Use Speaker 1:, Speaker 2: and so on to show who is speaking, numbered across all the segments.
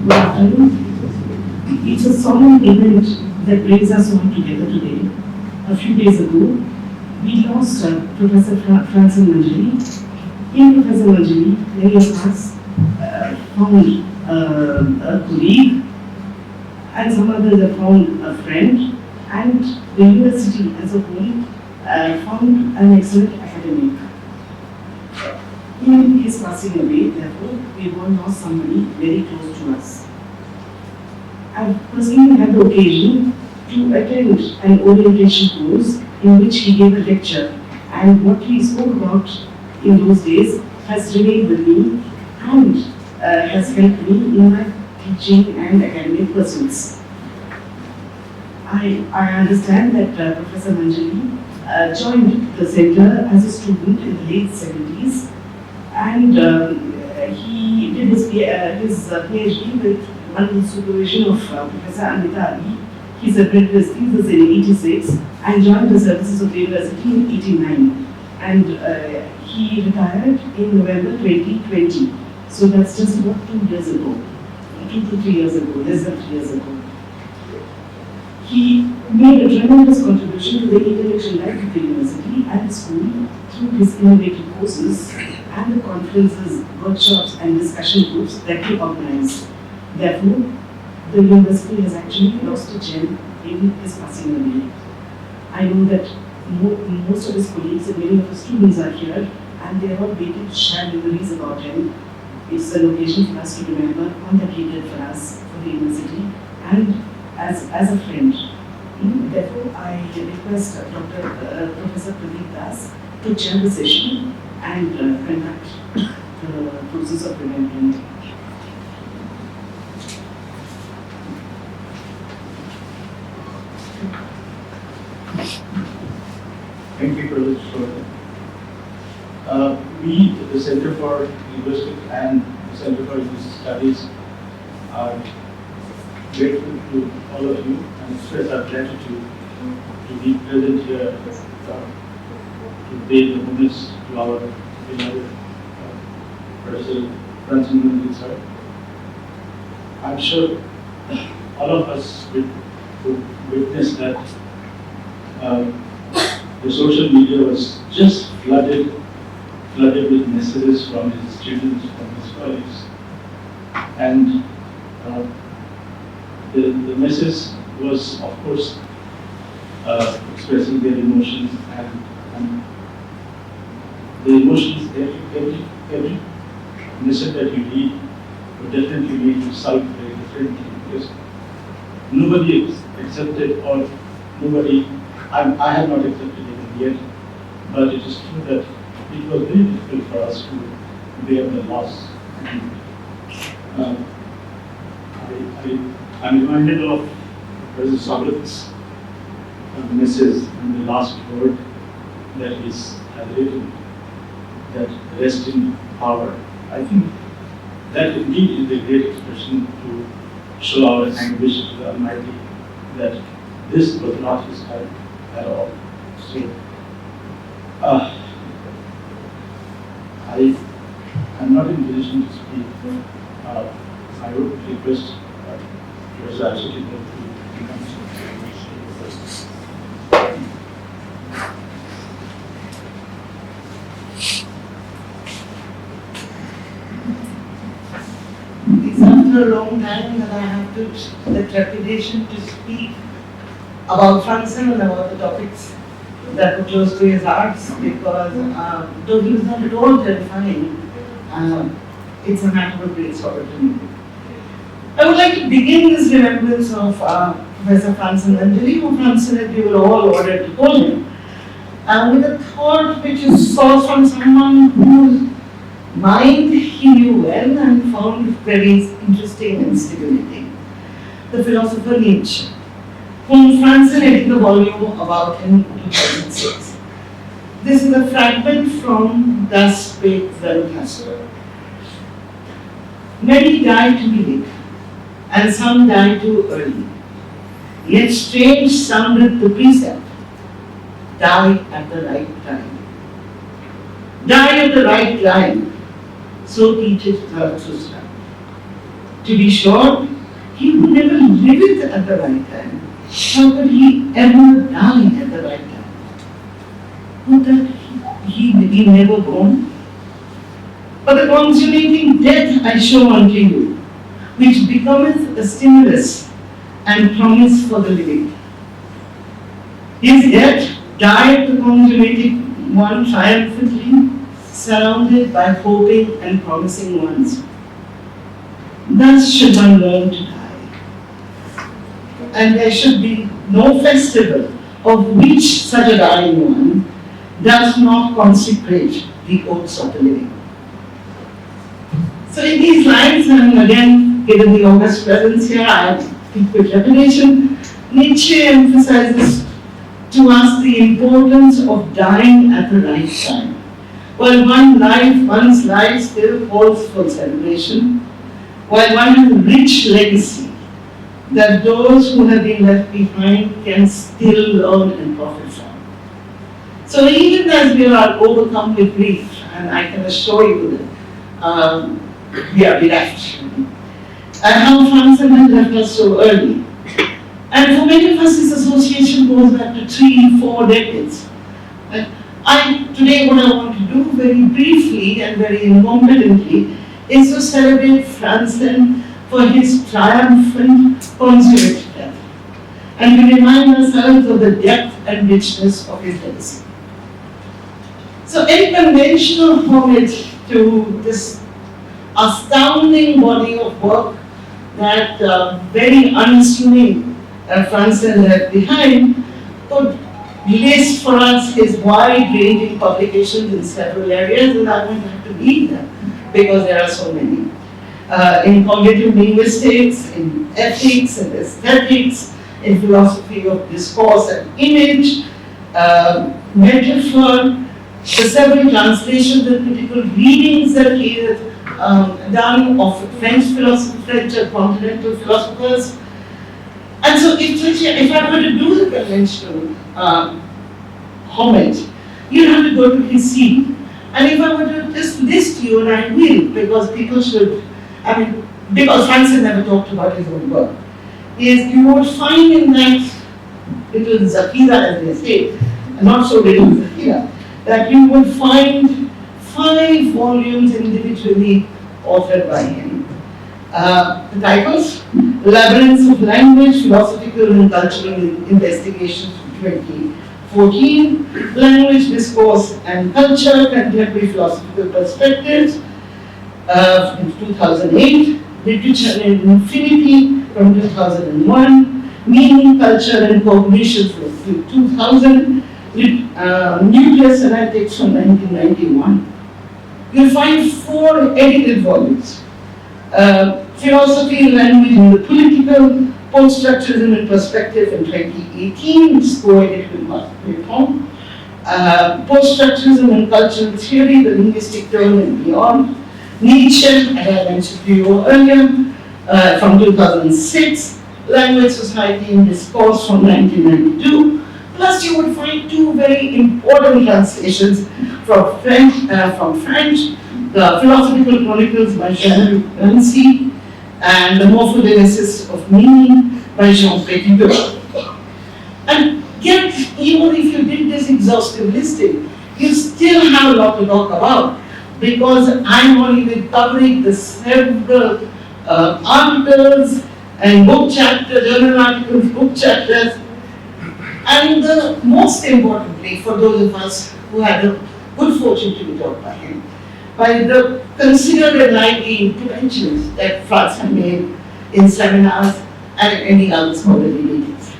Speaker 1: Good afternoon. It's a solemn event that brings us all together today. A few days ago, we lost Professor Franson Manjali. In Professor Manjali, many of us found a colleague, and some others have found a friend, and the university as a whole found an excellent academic. In his passing away, therefore, we all lost somebody very close to us. I've personally had the occasion to attend an orientation course in which he gave a lecture, and what he spoke about in those days has remained with me and has helped me in my teaching and academic pursuits. I understand that Professor Manjali joined the center as a student in the late 70s, and he did his PhD with under the supervision of Professor Amit Raj. He separated his thesis in '86 and joined the services of the university in '89. And he retired in November 2020. So that's just about 2 years ago, 2 to 3 years ago, less than 3 years ago. He made a tremendous contribution to the intellectual life of the university and the school through his innovative courses and the conferences, workshops, and discussion groups that he organized. Therefore, the university has actually lost a gem in his passing away. I know that most of his colleagues and many of his students are here, and they are all waiting to share memories about him. It's an occasion for us to remember all that he did for us, for the university, and as a friend. Therefore, I request Professor Pradeep Das to chair the session and conduct the process of remembering.
Speaker 2: Thank you for this story. We, the Center for Linguistics and the Center for English Studies, are grateful to all of you and express our gratitude to be present here to pay the homage to our beloved Professor Franson Manjali sir. I'm sure all of us would witness that the social media was just flooded with messages from his students, from his colleagues, and the message was, of course, expressing their emotions, and the emotions, every message that you read would definitely make you sulk very differently, because nobody accepted, or nobody, I have not accepted even yet, but it is true that it was very difficult for us to bear the loss. I'm reminded of President Socrates' message and the last word that is written, that rest in power. I think that indeed is a great expression to show our anguish to the Almighty that this was not his time at all. So, I'm not in a position to speak. I would request Professor Ashok to come.
Speaker 3: It's after a long time that I have the trepidation to speak about Franson and about the topics that were close to his hearts, because though he was not at all terrifying, it's a matter of great sorrow to me. I would like to begin this remembrance of Professor Franson Manjali, who Franson, we were all ordered to call him, with a thought which is sourced from someone whose mind he knew well and found very interesting and stimulating, the philosopher Nietzsche, whom Franson edited a volume about in 2006. This is a fragment from Das Spät Zarathustra. Many die too late, and some die too early. Yet strange sounded the precept, die at the right time. Die at the right time, so teaches Zarathustra. to be sure, he would never live it at the right time. How could he ever die at the right time? Would that he be never born? But the consummating death I show unto you, which becometh a stimulus and promise for the living. His death died the consummating one triumphantly, surrounded by hoping and promising ones. Thus should one learn to die. And there should be no festival of which such a dying one does not consecrate the oaths of the living. So in these lines, and again, given the august presence here, I think with repetition, Nietzsche emphasizes to us the importance of dying at the right time. While one's life still calls for celebration, while one has a rich legacy that those who have been left behind can still learn and profit from. So even as we are overcome with grief, and I can assure you that we are bereft, and how Franson had left us so early. And for many of us, this association goes back to 3-4 decades. Today what I want to do very briefly and very incompetently is to celebrate Franson for his triumphant consummate death, and to remind ourselves of the depth and richness of his legacy. So in conventional homage to this astounding body of work that very unassuming Franson left behind, could list for us his wide-ranging publications in several areas, and I won't have to read them because there are so many. In cognitive linguistics, in ethics and aesthetics, in philosophy of discourse and image, metaphor, the several translations and critical readings that he has done of French philosophy, French and continental philosophers. And so if I were to do the conventional homage, you have to go to his CV. And if I were to just list you, and I will, because people should, because Franson never talked about his own work, is you would find in that little Zakira, as they say, not so little Zakira, that you would find 5 volumes individually authored by him. The titles: Labyrinths of Language, Philosophical and Cultural Investigations from 2014, Language, Discourse and Culture, Contemporary Philosophical Perspectives in 2008, Literature and Infinity from 2001, Meaning, Culture and Cognition from 2000, Nuclear Semantics from 1991. You'll find 4 edited volumes. Philosophy and Language in the Political, Post-Structuralism and Perspective in 2018, which is co-edited with Mark Payton. Post-Structuralism and Cultural Theory, the Linguistic Turn and Beyond. Nietzsche, as I mentioned to you earlier, from 2006. Language, Society and Discourse from 1992. Plus you would find 2 very important translations from French, the Philosophical Chronicles by JNU and the Morphogenesis of Meaning by Jean Petit. And yet, even if you did this exhaustive listing, you still have a lot to talk about, because I'm only covering the several articles and book chapters, journal articles, book chapters, and most importantly, for those of us who had the good fortune to be taught by him, by the considered and lively interventions that Franson made in seminars and any other scholarly meetings.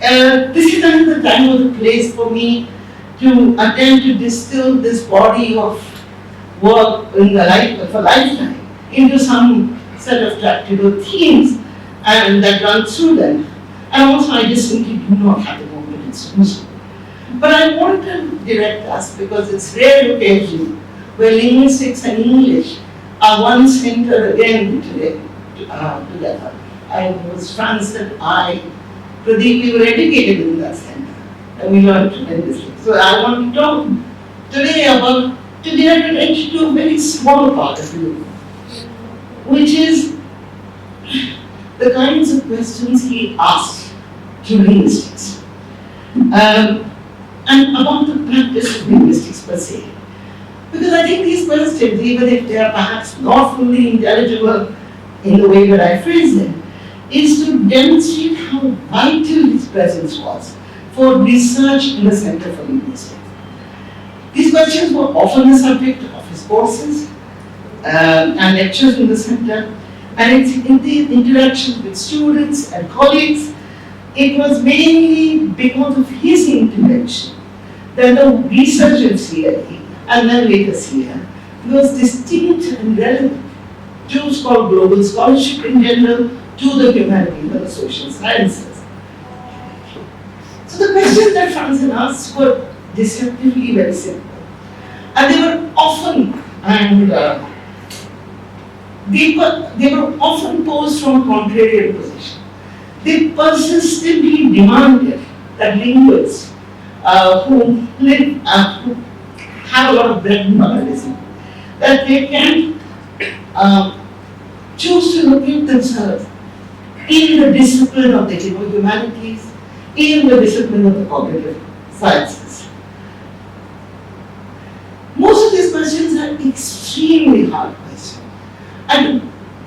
Speaker 3: This is another time or the place for me to attempt to distill this body of work in the life of a lifetime into some set of tractable themes and that run through them. And also I just simply do not have the competence to do so. But I want to direct us, because it's rare occasion where linguistics and English are one center again today together. I was Franson, Pradeep, we were educated in that center, and we learned tremendously. So I want to talk today about, to direct attention to a very small part of you, which is the kinds of questions he asked to linguistics. And about the practice of linguistics per se. Because I think these questions, even if they are perhaps not fully intelligible in the way that I phrase them, is to demonstrate how vital his presence was for research in the Center for Linguistics. These questions were often the subject of his courses and lectures in the center, and it's in the interactions with students and colleagues. It was mainly because of his intervention that the research in CLE and then later CES was distinct and relevant to global scholarship in general, to the humanities and the social sciences. So the questions that Franson asked were deceptively very simple. And they were often, they were often posed from a contrarian position. They persistently demanded that linguists who have a lot of bread and butterism, that they can choose to locate themselves in the discipline of the humanities, in the discipline of the cognitive sciences. Most of these questions are extremely hard questions. And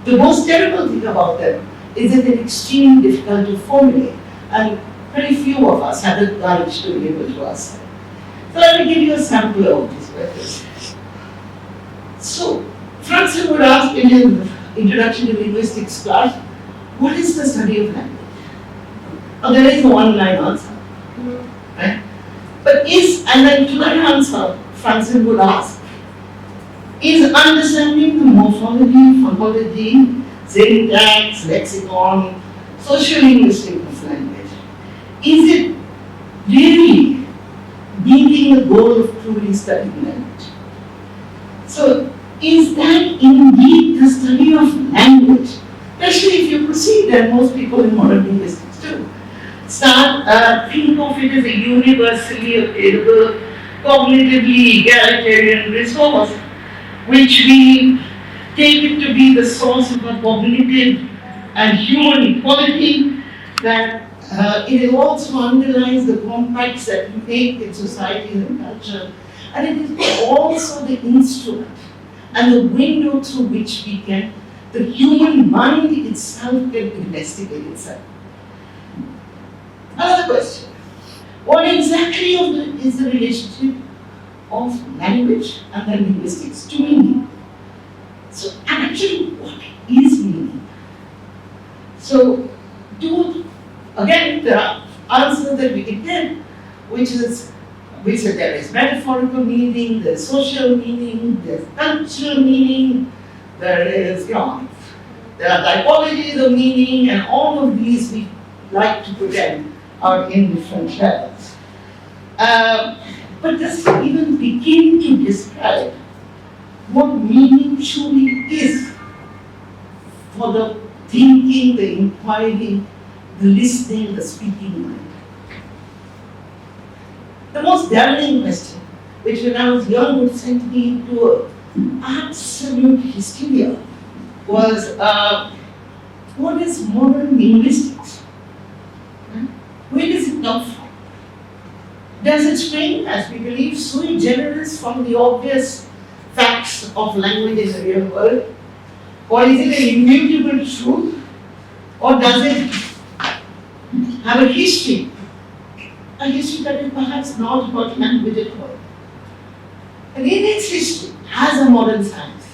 Speaker 3: the most terrible thing about them is that they're extremely difficult to formulate, and very few of us have the courage to be able to ask them. So let me give you a sample of these questions. So, Franson would ask in his Introduction to Linguistics class, what is the study of language? Now there is a one-line answer, right? But and then to that answer, Franson would ask, is understanding the morphology, phonology, syntax, lexicon, social linguistics of language, is it really meeting the goal of truly studying language? So, is that indeed the study of language? Especially if you proceed, and most people in modern linguistics do, think of it as a universally available, cognitively egalitarian resource, which we take it to be the source of a cognitive and human equality, that it also underlies the compacts that we make in society and culture, and it is also the instrument and the window through which we can, the human mind itself can investigate itself. Another question. What exactly is the relationship of language and then linguistics to meaning? So actually, what is meaning? So, again, there are answers that we can get, which is there is metaphorical meaning, there's social meaning, there's cultural meaning, there are typologies of meaning, and all of these we like to pretend are in different levels. But does it even begin to describe what meaning truly is for the thinking, the inquiring, the listening, the speaking mind? The most daring question, which when I was young would send me into absolute hysteria, was what is modern linguistics? Where does it come from? Does it spring, as we believe, sui generis from the obvious facts of language in the real world? Or is it an immutable truth? Or does it have a history? A history that is perhaps not about language at all. And in its history, as a modern science,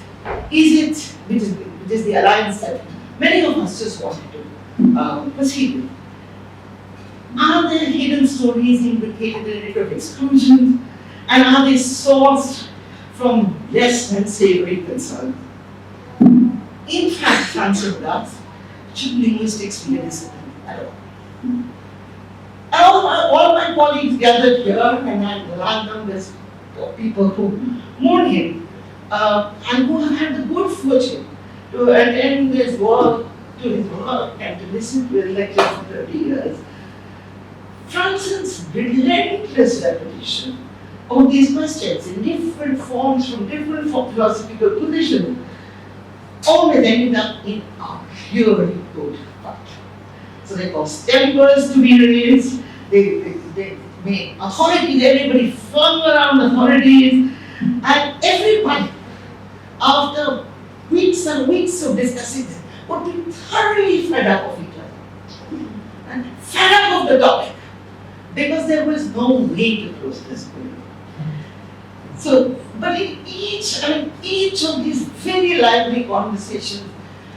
Speaker 3: which is the alliance that many of us just wanted to proceed with, are there hidden stories implicated in it of exclusion? And are they sourced from less than savory concerns? In fact, Franson asks, should linguistics be a discipline at all? All my colleagues gathered here, and I had a large numbers of people who mourn him, and who have had the good fortune to attend his work, and to listen to his lectures for 30 years. Franson's relentless repetition of these questions in different forms from different philosophical positions always ended up in a really good fight. So they caused tempers to be raised, they made authorities, everybody flung around authorities, and everybody, after weeks and weeks of discussing this, would be thoroughly fed up of each other. And fed up of the topic, because there was no way to close this. So, but in each of these very lively conversations,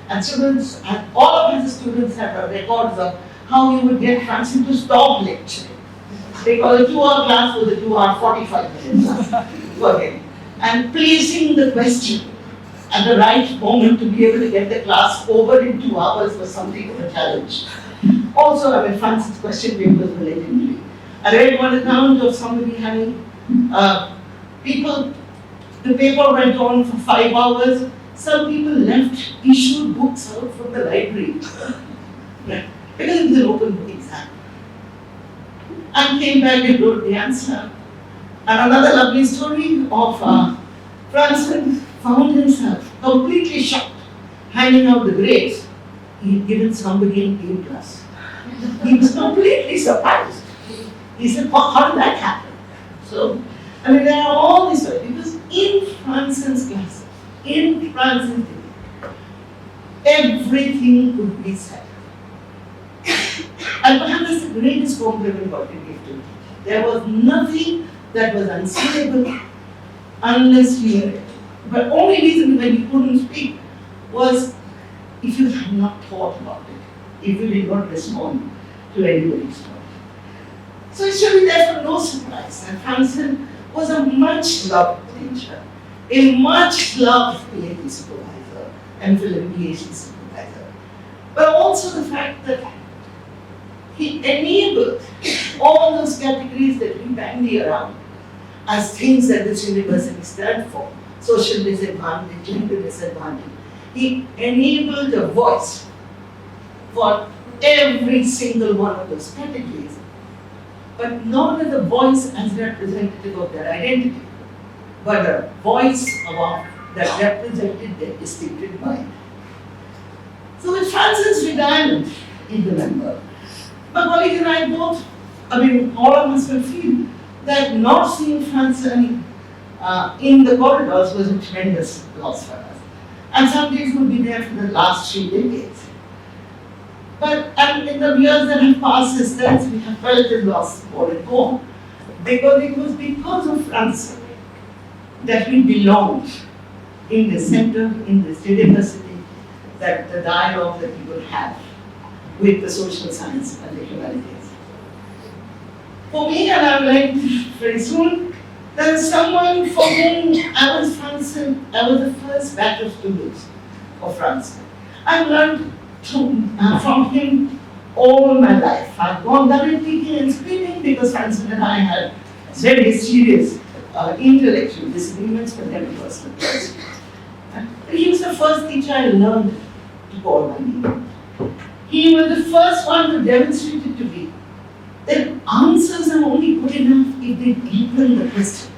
Speaker 3: and students, and all of us students have records of how you would get Franson to stop lecturing. Because a 2-hour class was a 2-hour 45-minute class for him. And placing the question at the right moment to be able to get the class over in 2 hours was something of a challenge. Also, Franson's question papers were legendary. I read one account of somebody having the paper went on for 5 hours. Some people left issued books out from the library. Because it was an open book exam. And came back and wrote the answer. And another lovely story of Franson found himself completely shocked, handing out the grades he had given somebody in A class. He was completely surprised. He said, oh, how did that happen? So, there are all these stories, because in Franson's classes, in Franson's day, everything could be said. And perhaps that's the greatest compliment God can give to me. There was nothing that was unsayable unless you heard it. But only reason when you couldn't speak was if you had not thought about it, if you did not respond to anybody's thought. So it should be therefore no surprise that Franson was a much loved teacher, a much loved PhD supervisor and film PhD supervisor. But also the fact that he enabled all those categories that we bandy around as things that this university stands for: social disadvantage, gender disadvantage. He enabled a voice for every single one of those categories, but not as a voice as representative of their identity, but a voice that represented their distinctive mind. So with Franson's retirement in November, my colleague and I both, all of us will feel that not seeing Franson in the corridors was a tremendous loss for us. And some days would be there for the last 3 decades. But in the years that have passed since then, we have felt the loss more and more. Because it was because of Franson that we belonged in the center, in this university, that the dialogue that we would have with the social science and the humanities. For me, and I'll learn very soon, there is someone for whom I was the first batch of students of Franson. I've learned from him all my life. I've gone down kicking and screaming because Franson and I had very serious intellectual disagreements, but then personal ones. He was the first teacher I learned to call my name. He was the first one who demonstrated to me that answers are only good enough if they deepen the question.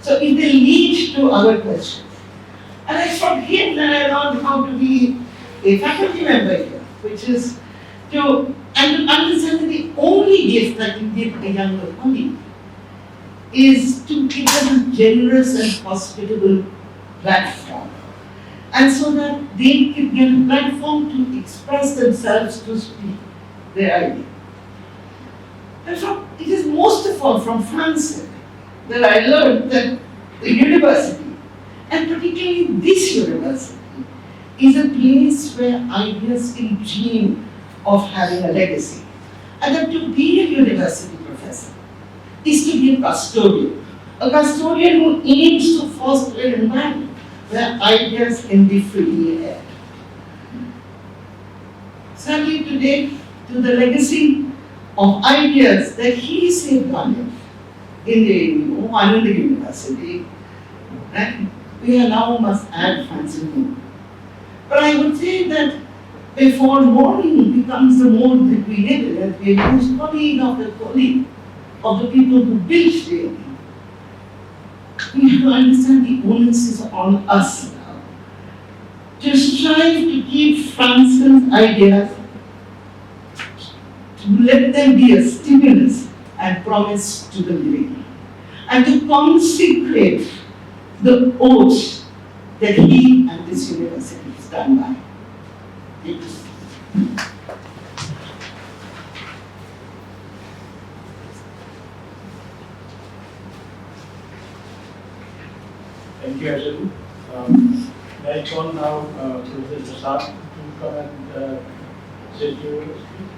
Speaker 3: So if they lead to other questions. And I from him that I learned how to be a faculty member here, which is to understand that the only gift that you give a younger colleague is to give them a generous and hospitable platform. And so that they can get a platform to express themselves, to speak their idea. And it is most of all from Franson that I learned that the university, and particularly this university, is a place where ideas can dream of having a legacy. And that to be a university professor is to be a custodian who aims to foster an environment where ideas can be freely aired. Sadly today, to the legacy of ideas that he safeguarded in the JNU and in the university, right? We now must add Franson. But I would say that before mourning becomes the mode that we live in, as we lose colleague after colleague of the people who built JNU, we have to understand the onus is on us now to strive to keep Franson's ideas, to let them be a stimulus and promise to the living, and to consecrate the oath that he and this university stand by. Thank you.
Speaker 2: Thank you, Ajay. May I call now Professor Prasad to come and say a few words, please?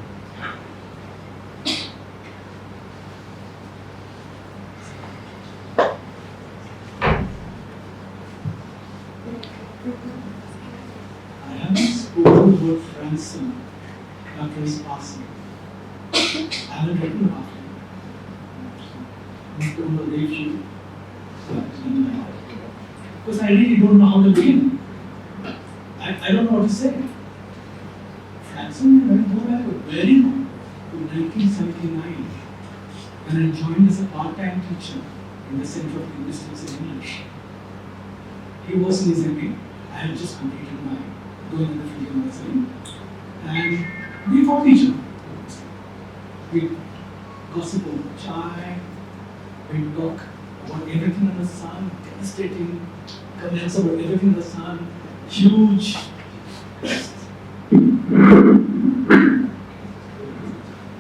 Speaker 4: I haven't spoken about Franson after his passing. I haven't written about him. I'm going to leave you. Because I really don't know how to begin. I don't know what to say. Franson, I go back very long to 1979 when I joined as a part-time teacher in the Center of Linguistics in English. He was in his MA. I had just completed my going in the field university. And we fought each other. We gossip over chai, we talk about everything under the sun, devastating comments about everything under the sun, huge.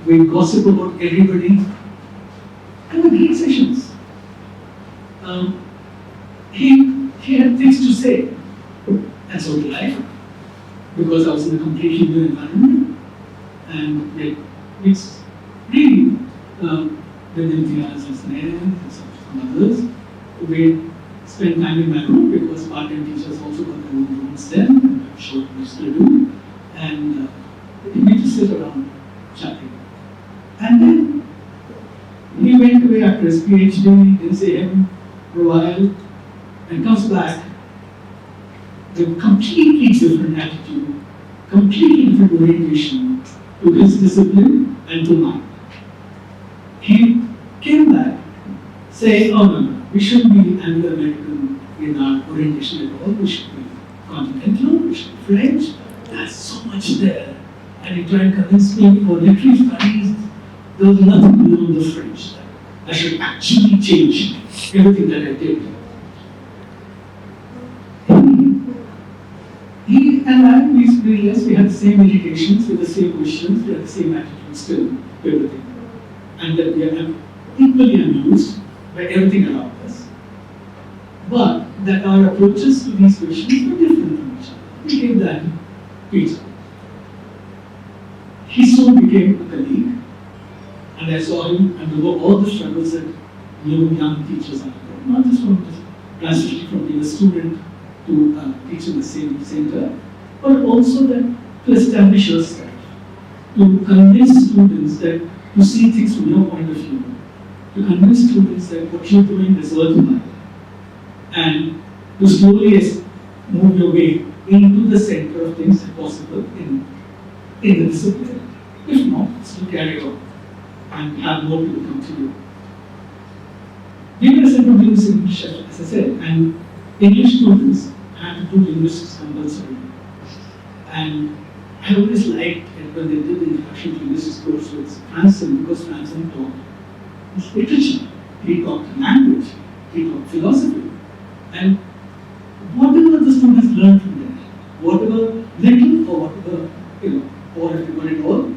Speaker 4: We gossip about everybody. They were great sessions. He had things to say, and so did I, because I was in a completely new environment, and it's really with Imtiaz and Sneha and some others. We spent time in my room because part-time teachers also got their own rooms then, and I'm sure we still do, and we just sit around chatting. And then he went away after his PhD, didn't see him for a while, and comes back with completely different attitude, completely different orientation to his discipline and to mine. He came back saying, oh no, we shouldn't be Anglo-American in our orientation at all, we should be continental, we should be French, there's so much there. And he tried to convince me for literary studies, there was nothing beyond the French. I should actually change everything that I did. He and I, we realized we had the same meditations, with the same questions, we had the same attitude still, to everything. And that we are equally amused by everything around us. But that our approaches to these questions were different from each other. We gave that to each other. He soon became a colleague, and I saw him undergo all the struggles that new young teachers undergo, not just from transitioning from being a student to teach in the same center, but also that to establish yourself, to convince students that to see things from your point of view, to convince students that what you're doing is worthwhile, and to slowly move your way into the center of things if possible in the discipline. If not, still carry on and have more people come to you. We were a center of linguistics in English, as I said, and English students had to do linguistics compulsory. And I always liked it when they did the introduction to linguistics course with Franson, because Franson taught literature, he taught language, he taught philosophy. And whatever the students learned from there, whatever little or whatever, or if you got it all,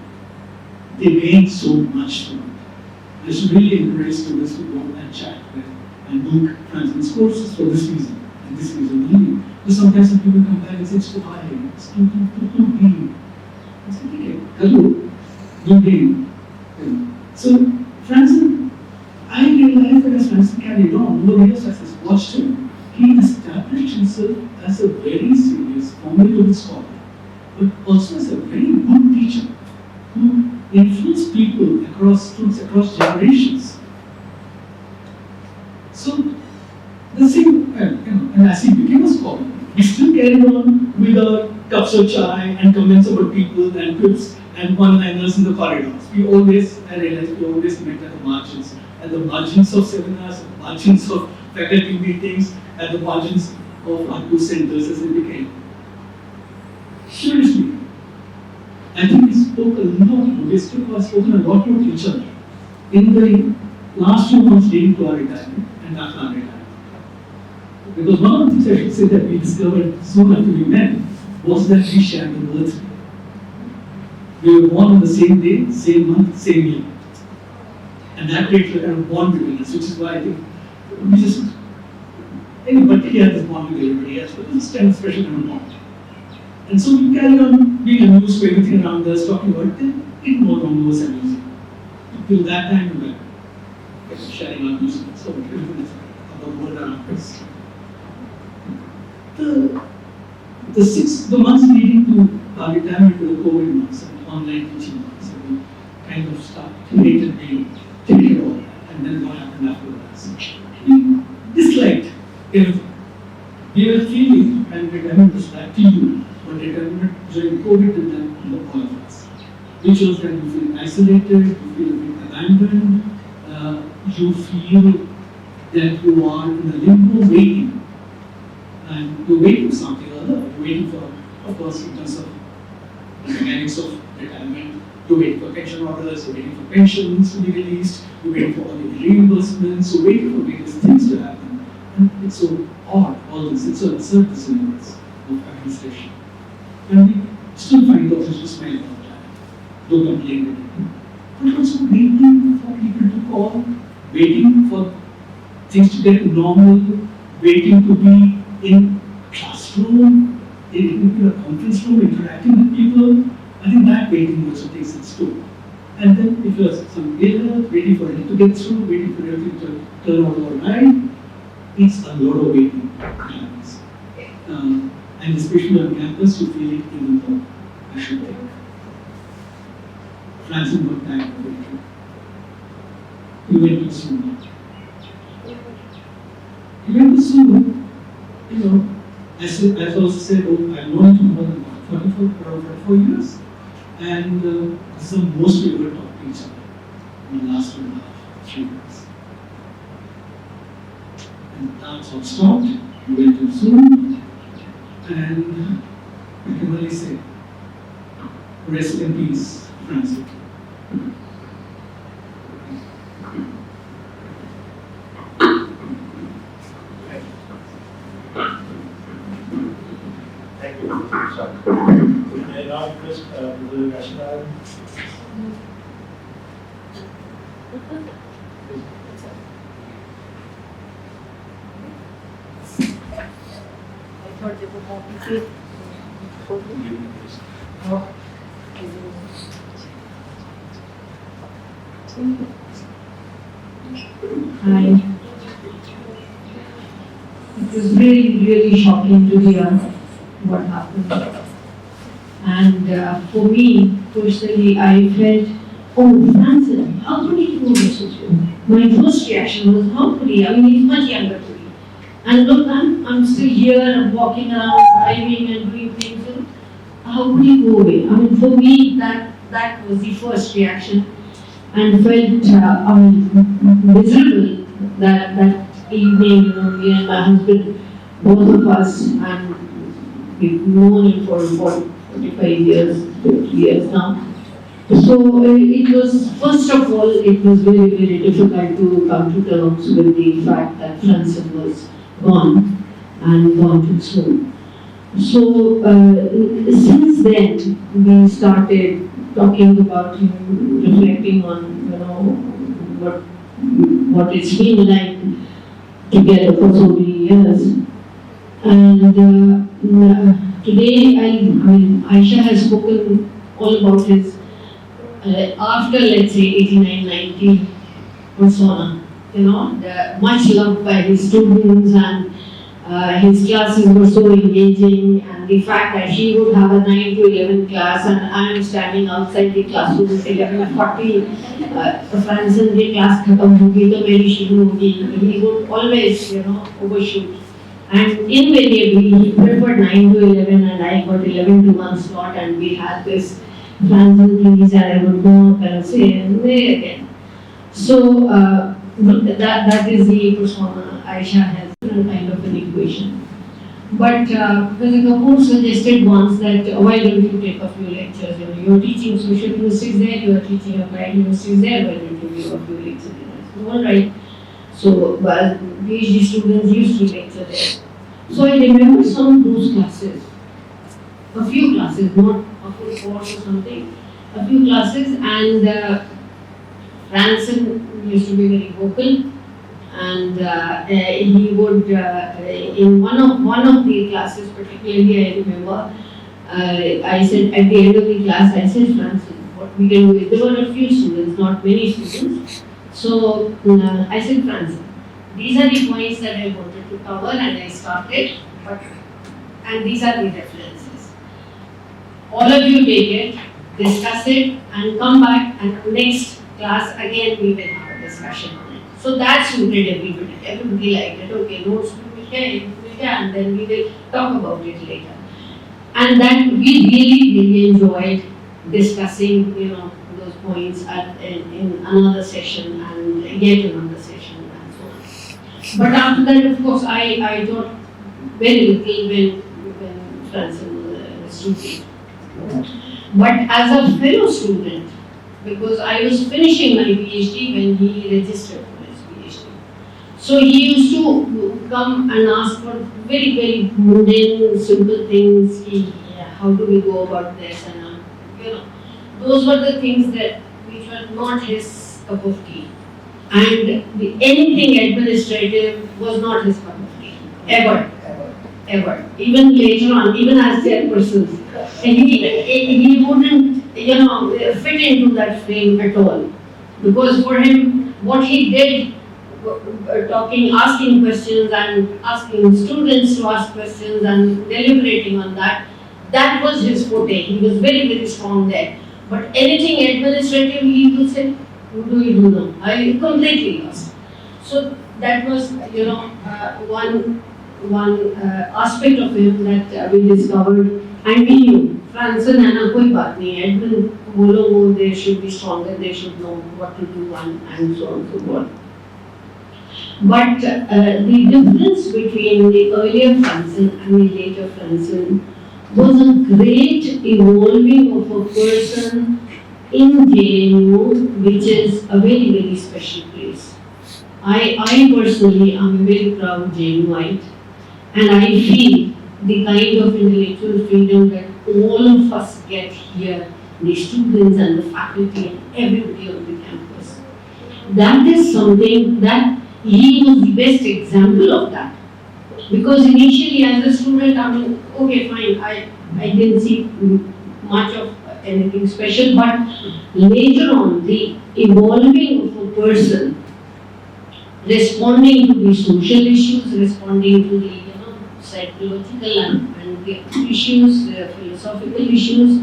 Speaker 4: they gained so much from it. I should really encourage students to go and chat with and do Franson's courses for this reason, and this reason only. Because sometimes some people come back and say, it's too high, it's too deep. I say, okay, hello, good day. So, Franson, I realized that as Franson carried on, nobody else has watched him. He established himself as a very serious, formidable scholar, but also as a very good teacher who influenced people across generations. So, the same, and as he became a scholar, we still carried on with our cups of chai and comments about people and quips and one-liners in the corridors. I realized we always met at the margins of seminars, at the margins of faculty meetings, at the margins of our two centers as it became. I think we spoke a lot, we still have spoken a lot to each other in the last 2 months leading to our retirement and after our retirement. Because one of the things I should say that we discovered soon after we met was that we shared the birthday. We were born on the same day, same month, same year. And that creates a kind of bond between us, which is why I think we just, anybody here has bond with everybody else, but it's kind of special kind of bond. And so we carry on being amused by everything around us, talking about it. It no longer was amusing. Till that time, we were sharing our music, so everything is about the world around us. The months leading to our retirement were the COVID months and online teaching months, and we kind of hated all that, and then what happened afterwards. We disliked everything. We were feeling, and retirement was back to you, but retirement during COVID did that to all of us. Which was that you feel isolated, you feel a bit abandoned, you feel that you are in a limbo waiting. And you're waiting for something or other. You're waiting for, of course, in terms of the mechanics of retirement, you're waiting for pension orders, you're waiting for pensions to be released, you're waiting for all the reimbursements, you're waiting for various things to happen. And it's so odd, all this, it's so absurd, this universe of administration. And we still find doctors who smile about that, don't complain with it. But also waiting for people to call, waiting for things to get normal, waiting to be in classroom, in a conference room, interacting with people. I think that waiting also takes its toll. And then if you have some ill health, waiting for it to get through, waiting for everything to turn out all right, it's a lot of waiting happens. And especially on campus, you feel it even more, I should think. Franson got tired of it. He went too soon. He went too soon. You know, as I also said, I've known him for more than 44 years, and this is the most we ever talked to each other in the last 2.5, 3 years. And now it's all stopped, we went too soon, and I can only say, rest in peace, Franson.
Speaker 2: Thank you. May I now request Jawaharlal?
Speaker 5: I thought they were more people. Hi. It was really, really shocking to hear what happened. And for me, personally, I felt, oh, Franson, how could he do this with you? My first reaction was, how could he? I mean, he's much younger to me. And look, I'm still here, I'm walking around, driving and doing things. And how could he go away? I mean, for me, that was the first reaction. And felt miserable that evening, you know, me and my husband, both of us, and we've known him for 45 years, 50 years now. So it was, first of all, it was very, very difficult to come to terms with the fact that Franson was gone and gone too soon. So since then, we started talking about him, reflecting on, you know, what it's been like together for so many years. And today, I mean, Aisha has spoken all about his, after let's say 89, 90 persona, you know, much loved by his students, and his classes were so engaging, and the fact that he would have a 9 to 11 class and I am standing outside the classroom at 11:40, Franson की class खत्म होगी तो मेरी शुरू होगी, he would always, you know, overshoot. And invariably, he preferred 9 to 11 and I got 11 to 1 slot, and we had this Franson things that I would go up and say, and there again. So that is the persona Aisha has, kind of an equation. But Professor Kapoor suggested once that why don't you take a few lectures? You're teaching social linguistics there, you're teaching applied linguistics there, why don't you give a few lectures there? So, all right. So, PhD students used to lecture there. So I remember some of those classes, a few classes, not a full course or something, a few classes, and Franson used to be very vocal, and he would in one of the classes particularly I remember, I said at the end of the class, I said, Franson, what we can do is, there were a few students, not many students, so I said, Franson, these are the points that I wanted to cover and I started, and these are the references. All of you take it, discuss it, and come back, and next class again we will have a discussion on it. So that suited everybody. Everybody liked it. Okay, notes we will get, and then we will talk about it later. And that we really enjoyed discussing, those points in another session and yet another session and so on. But after that, of course, I taught very little when Franson was a student. But as a fellow student, because I was finishing my PhD when he registered for his PhD. So he used to come and ask for very mundane, simple things. How do we go about this? And those were the things which were not his cup of tea. And anything administrative was not his cup of tea, ever. Even later on, even as chairperson, he wouldn't, fit into that frame at all. Because for him, what he did, asking questions and asking students to ask questions and deliberating on that was his forte. He was very strong there. But anything administrative, he would say, what do we do now? I completely lost. So that was, one aspect of him that we discovered, and we knew Franson है ना कोई बात नहीं है, admin वो लोग they should be stronger, they should know what to do and so on and so forth. But the difference between the earlier Franson and the later Franson was a great evolving of a person in JNU, which is a very special place. I personally am a very proud JNUite. And I feel the kind of intellectual freedom that all of us get here, the students and the faculty and everybody on the campus. That is something that he was the best example of that. Because initially as a student, okay fine, I didn't see much of anything special, but later on the evolving of a person, responding to the social issues, responding to the psychological and the issues, philosophical issues,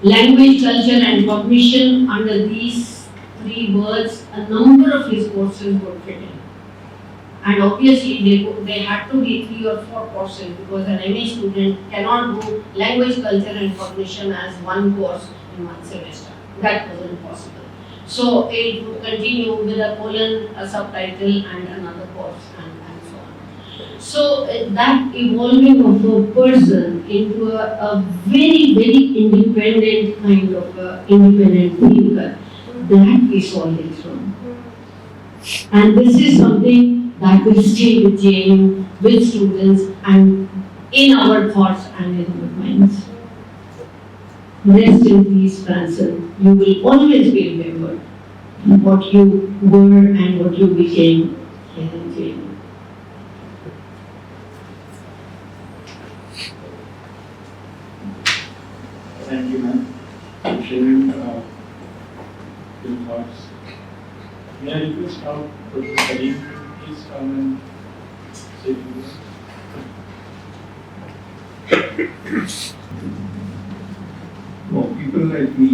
Speaker 5: language, culture and cognition. Under these three words, a number of his courses would fit in. And obviously they had to be 3 or 4 courses, because an MA student cannot do language, culture and cognition as one course in one semester. That wasn't possible. So it would continue with a colon, a subtitle and another course and so on. So that evolving of a person into a very independent kind of independent thinker, that we saw later on. And this is something that will stay with JNU, with students and in our thoughts and in our minds. Rest in peace, Franson. You will always be remembered what you were and what you became here in JNU.
Speaker 2: Thank you, ma'am, for sharing your thoughts. May I request now Professor Karim to please come and say a few words.
Speaker 6: For people like me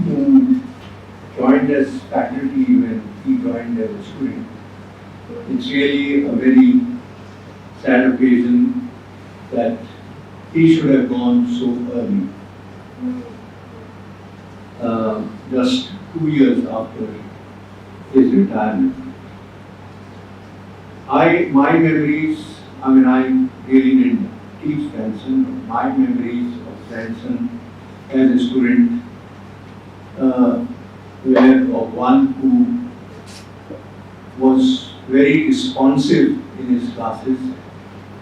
Speaker 6: who joined as faculty when he joined as a student, it's really a very sad occasion that he should have gone so early. Just 2 years after his retirement. My memories I mean, I really didn't teach Franson, but my memories of Franson as a student were of one who was very responsive in his classes,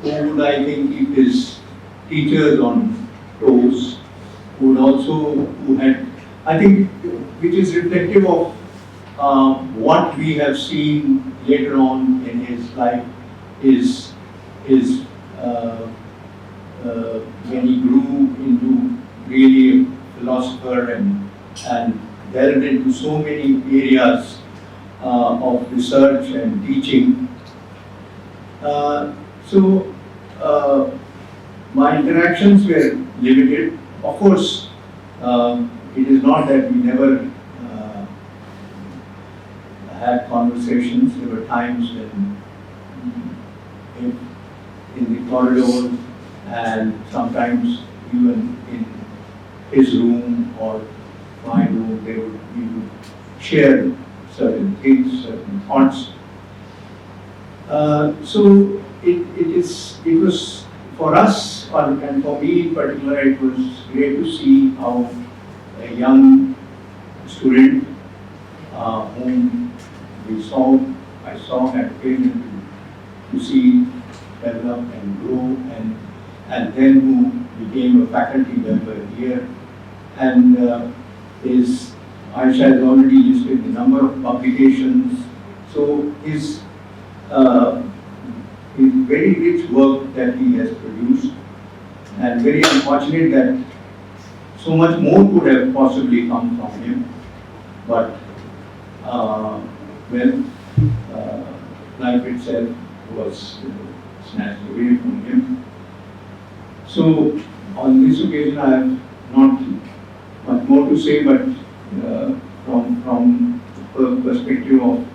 Speaker 6: who would, I think, keep his teachers on toes, who had, I think, which is reflective of what we have seen later on in his life is when he grew into really a philosopher and delved into so many areas of research and teaching. My interactions were limited. Of course, it is not that we never had conversations. There were times when in the corridor and sometimes even in his room or my room, we would share certain things, certain thoughts. So it was for us, and for me in particular, it was great to see how a young student whom I saw had occasion to see develop and grow, and then who became a faculty member here, and Aisha has already listed the number of publications. So his very rich work that he has produced, and very unfortunate that so much more could have possibly come from him, but life itself was snatched away from him. So on this occasion I have not much more to say, but from the perspective of,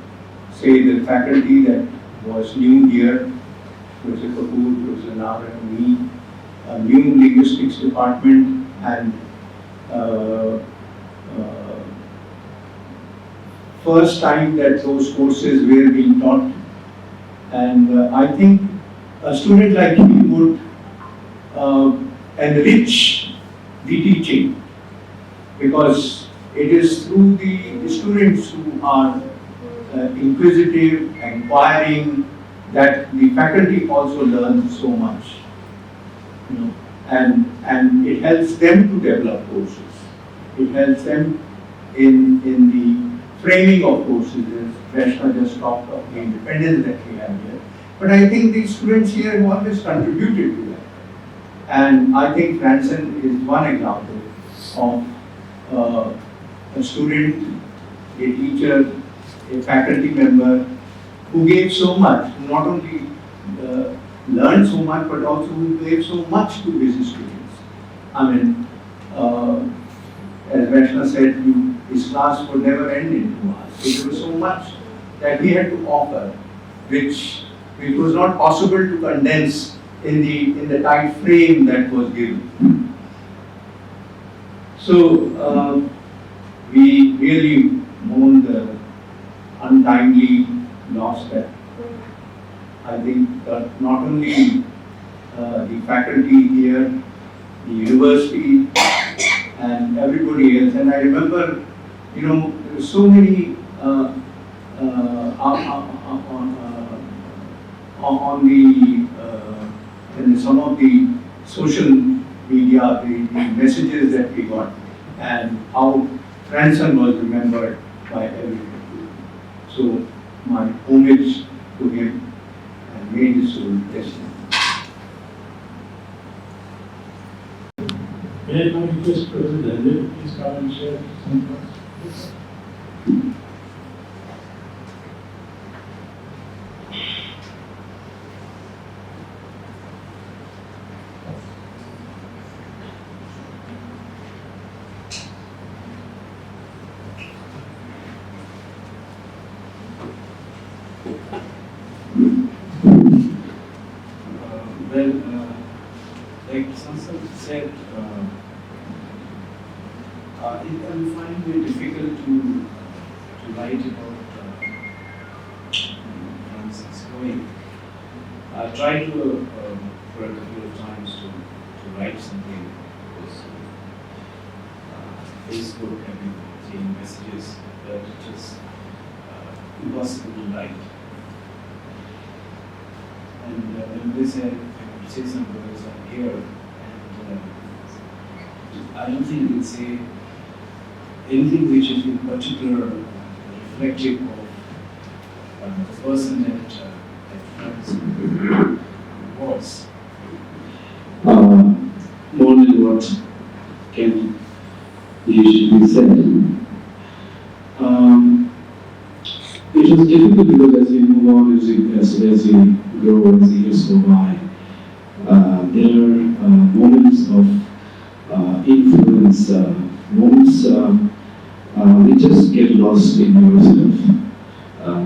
Speaker 6: say, the faculty that was new here, Professor Kapoor, Professor Nara and me, a new linguistics department, and first time that those courses were being taught. And I think a student like him would enrich the teaching, because it is through the students who are inquisitive, inquiring, that the faculty also learns so much, and it helps them to develop courses. It helps them in the framing of courses, as Krishna just talked of the independence that we have here. But I think the students here have always contributed to that. And I think Franson is one example of a student, a teacher, a faculty member who gave so much, who not only learned so much, but also who gave so much to his students. I mean, as Vaishna said, his class would never end in 2 hours. So there was so much that he had to offer, which was not possible to condense in the tight frame that was given. So we really mourn the untimely loss that I think that not only the faculty here, the university, and everybody else. And I remember, there were so many in some of the social media, the messages that we got, and how Franson was remembered by everybody. So my homage to him, and may his soul rest in peace.
Speaker 2: May I now request President Daniel to please come and share some thoughts?
Speaker 7: Like Sansan said, I find it difficult to write about Francis going. I've tried to, for a couple of times to write something. Because, Facebook, I've been seeing messages, but it was impossible to write. And when they said, I could say some words on here, and I don't think I can say anything which is in particular reflective of the person that Franson was.
Speaker 8: More than what can usually be said. It was difficult because as you move on, as you grow, as the years go by, there are moments of influence, moments we just get lost in yourself.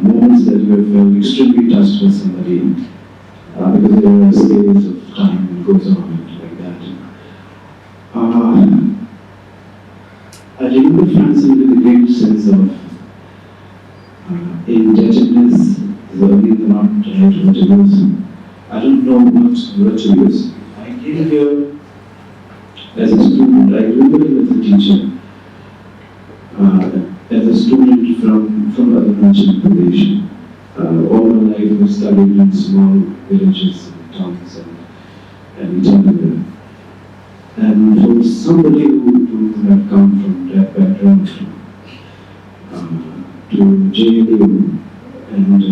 Speaker 8: Moments that you have felt extremely touched by somebody because there are stages of time that goes on like that. I remember Franson with a great sense of indebtedness, is only not right word to use. I don't know what word to use. I came here as a student. I remember him as a teacher. As a student from Arunachal Pradesh. All my life I studied in small villages and towns and Italy. And for somebody who had come from that background to JNU, and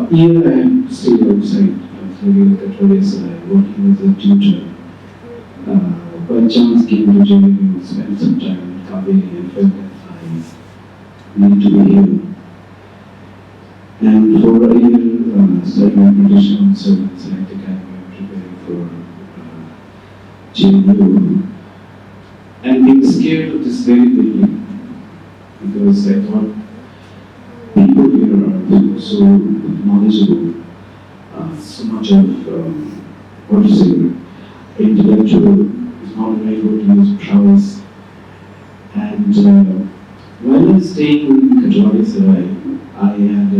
Speaker 8: here I am still outside. I was living at Kathmandu, working as a tutor. By chance came to JNU, spent some time in Kaveri and felt that I need to be here. And for a year, studying British Council and Select Academy, preparing for JNU, and being scared of this very building because I thought people here are so knowledgeable, so much of what to say, intellectual is not the right word to use, prowess. And while I was staying in Kajwadi, I had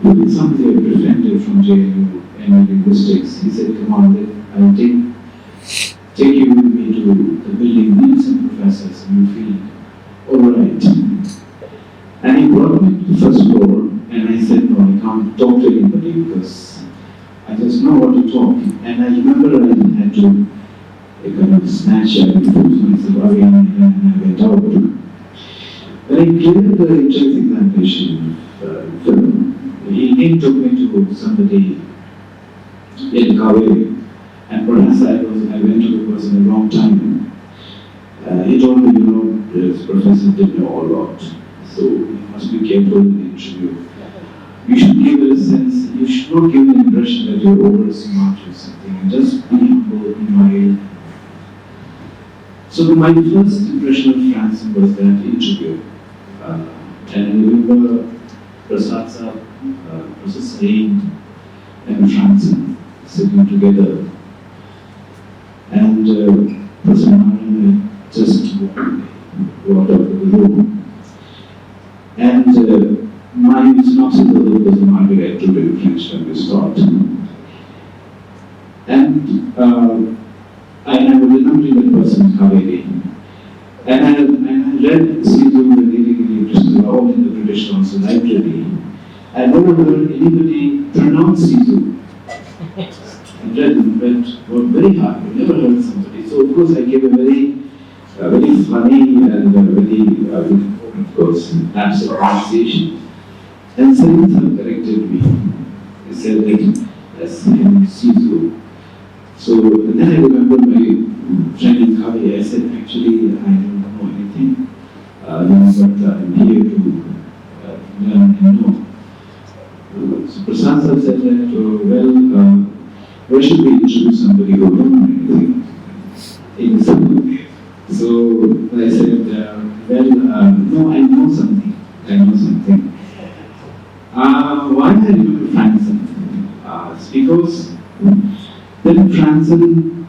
Speaker 8: with somebody I befriended from JNU and Linguistics. He said, "Come on, I'll take you with me to the building, meet some professors, and you feel all right." And he brought me to the first floor, and I said, "No, I can't talk to anybody because I just know what to talk." And I remember I had to kind of snatch and force myself away, and I went out. When I cleared the entrance examination film, he took me to somebody in Kaveri, and perhaps I went to the person a long time. He told me, this professor didn't know a lot, so you must be careful in the interview. You should give it a sense, you should not give an impression that you're over smart or something, and just be humble, be mild. So my first impression of Franson was that interview. And I remember Prasad Sir, Professor Saeed and Franson sitting together. And Professor Nehru just walked out of the room. And my synopsis of the Professor Nehru I took in French when we start. And I was remembering that person, Kaveri. And I read Sizu and really interested all in the British Council library. I never heard anybody pronounce Sizu. I read and were very hard. I never heard somebody. So of course I gave a very funny and very, of course, absent pronunciation. And Salim corrected me. He said that that's Sizu. So then I remember my friend in Kaveri, I said, actually, I don't know anything, but I'm here to learn and know. So Prasad Sir said that, where should we introduce somebody who don't know anything? So I said, no, I know something. Why I remember Franson? It's because then Franson,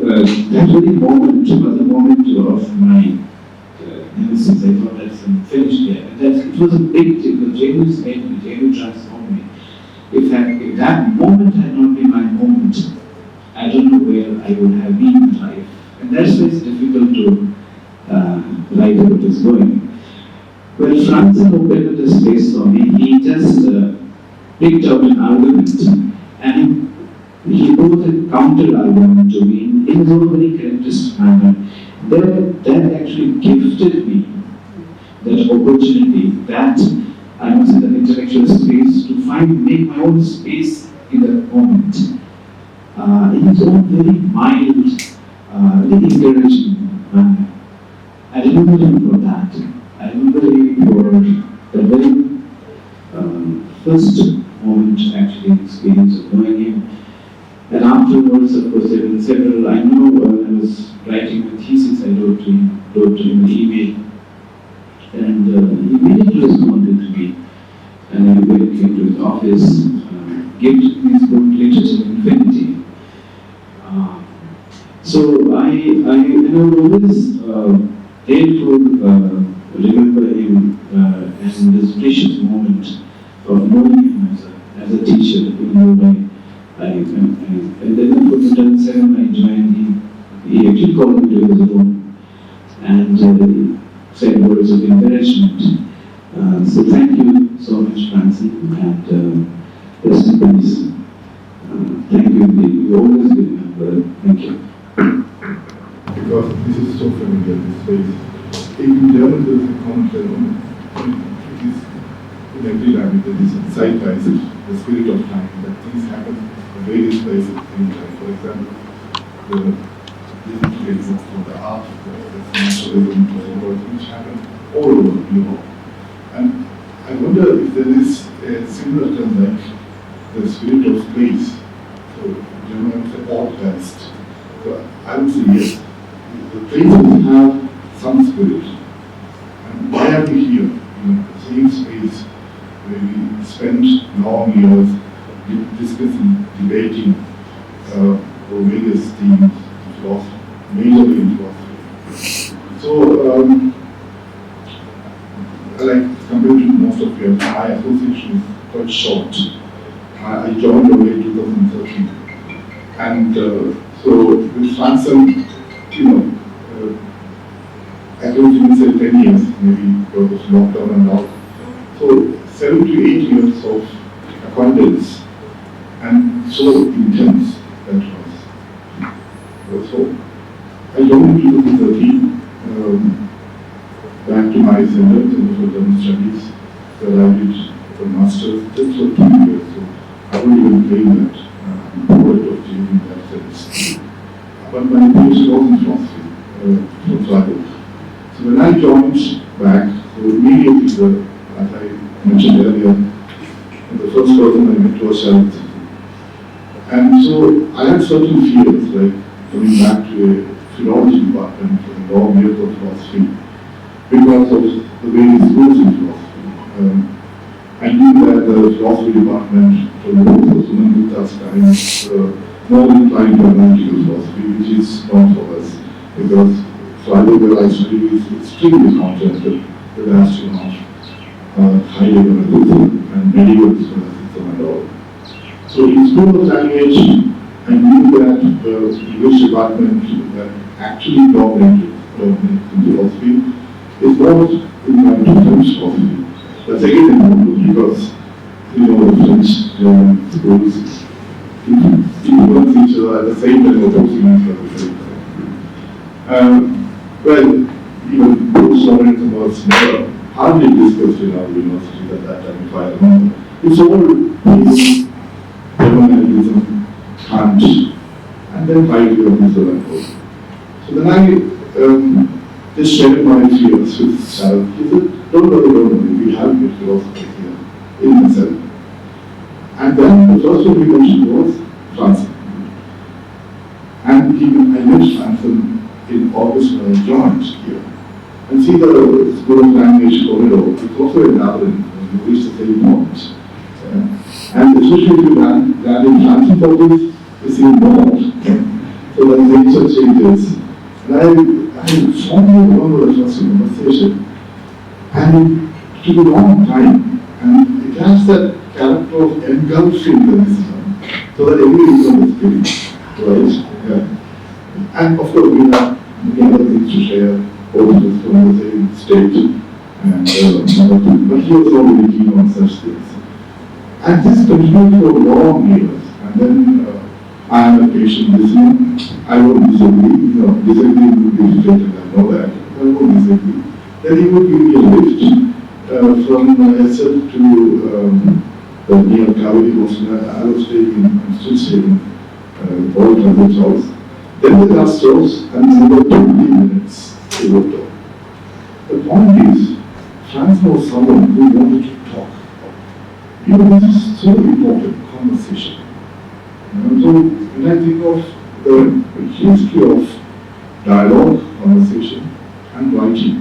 Speaker 8: that very moment was a moment of my nemesis. I thought that's finished here. And it was a big thing. The JNU made me, JNU transformed me. if that moment had not been my moment, I don't know where I would have been in life. And that's why it's difficult to write what is going. When Franson opened the space for me, he just picked out an argument and he wrote a counter argument to me in his own very characteristic manner. That actually gifted me that opportunity, that I was in an intellectual space to make my own space in that moment. In his own very mild, very encouraging manner. I remember him for that. I remember him for the very first moment, actually, experience of knowing him. And afterwards, of course, there were several. I know when I was writing my thesis, I wrote to him an email, and he immediately responded to me. And I came to his office, gave me his book, Literature Infinity. So I always grateful remember him and this precious moment of knowing him as a teacher. Even though and then in 2007 I joined him. He actually called me to his room and said words of encouragement. So thank you so much, Franson, and rest in peace. Thank you indeed. You always remember. Thank you.
Speaker 9: Because this is so familiar, this space. In German, there is a common term. It is in every language, there is a zeitgeist, the spirit of time, that things happen in various places in time. For example, the digital for the art, the naturalism, which happen all over Europe. And I wonder if there is a similar term like the spirit of space. So German say organised. So I would say yes. The places have some spirit. And why are we here? In the same space where we spent long years discussing, debating for various themes, philosophy, majorly in philosophy. So, compared to most of you, my association is quite short. I joined away in 2013. And so with Franson, I don't even say 10 years, maybe because of lockdown and all. So 7 to 8 years of acquaintance, and so intense that was. So I joined in 2013 back to my center for German Studies, where I did a master's just for 2 years. So I wouldn't even claim that I'm proud of achieving that sense. But my PhD was in philosophy from Freiburg. So when I joined back, so immediately, as I mentioned earlier, the first person I met was Jawaharlal. And so I had certain fears, like coming back to a philosophy department for the long years of philosophy, because of the various schools in philosophy. I knew that the philosophy department from the Suman Gupta's time more inclined to analytical philosophy, which is not for us, because Freiburg, where I studied, is extremely concentrated with astronaut, Heidegger and medieval scholasticism and all. So in school of language, I knew that the English department that actually dominated in philosophy is not inclined to French philosophy. That's again important because the French German schools influence each other at the same time, opposing each other at the same time. Well, even post-modernism was never hardly discussed in our universities at that time, if I remember. It's all Hegel, Germanism, Kant, and then Heidegger and so on. So then I just shared my fears with Sharon. He said, don't worry, we have good philosophers here in the cell. And then the first one we mentioned was Franson. And I met Franson in August when I joined here. And see the School of Language corridor, it's also a gathering when you reach the same point. And especially if you land in Franson's office, you see more. So the nature changes. And I fondly remember the first conversation. And it took a long time. And it has that character of engulfing the listener so that every listener is feeling, right? Yeah. And of course, we have many other things to share, also from the same state, and but he was not very keen on such things. And this continued for long years, and then I am a patient listener. I won't disagree, disagree would be rejected, I know that, I won't disagree. Then he would give me a lift from SF to the near Kaveri Hospital. I was I'm still staying in Paul Transit house. Then the last house, and about 20 minutes they would talk. The point is, Franson was someone who wanted to talk. This is so important, conversation. So when I think of the history of dialogue, conversation, and writing,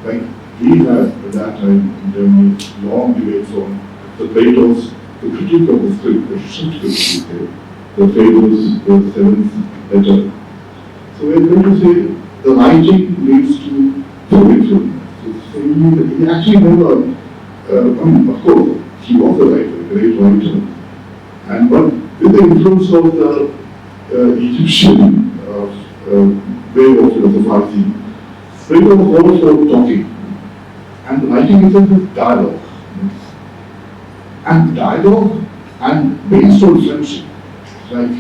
Speaker 9: like we had at that time in Germany long debates on the Plato's, the critique of the script, the shift critique, the Plato's, the seventh letter. So we're going to say the writing leads to forgetfulness. So he actually never, of course, he was a writer, a great writer, and but with the influence of the Egyptian way of philosophizing, Plato was all for talking, and writing itself is dialogue. And dialogue, and based on friendship, like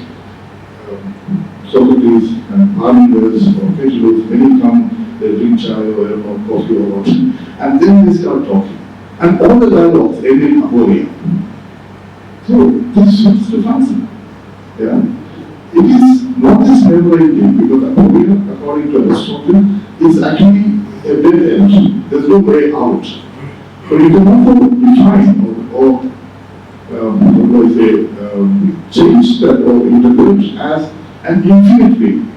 Speaker 9: Socrates and Parmenides or Phaedrus, many come, they drink chai or coffee or what, and then they start talking. And all the dialogues end in aporia. So this suits to Franson. Yeah? It is not just never-ending, because aporia, according to Aristotle, is actually a dead end. There's no way out. But you can also define or change that or interpret as an infinite being.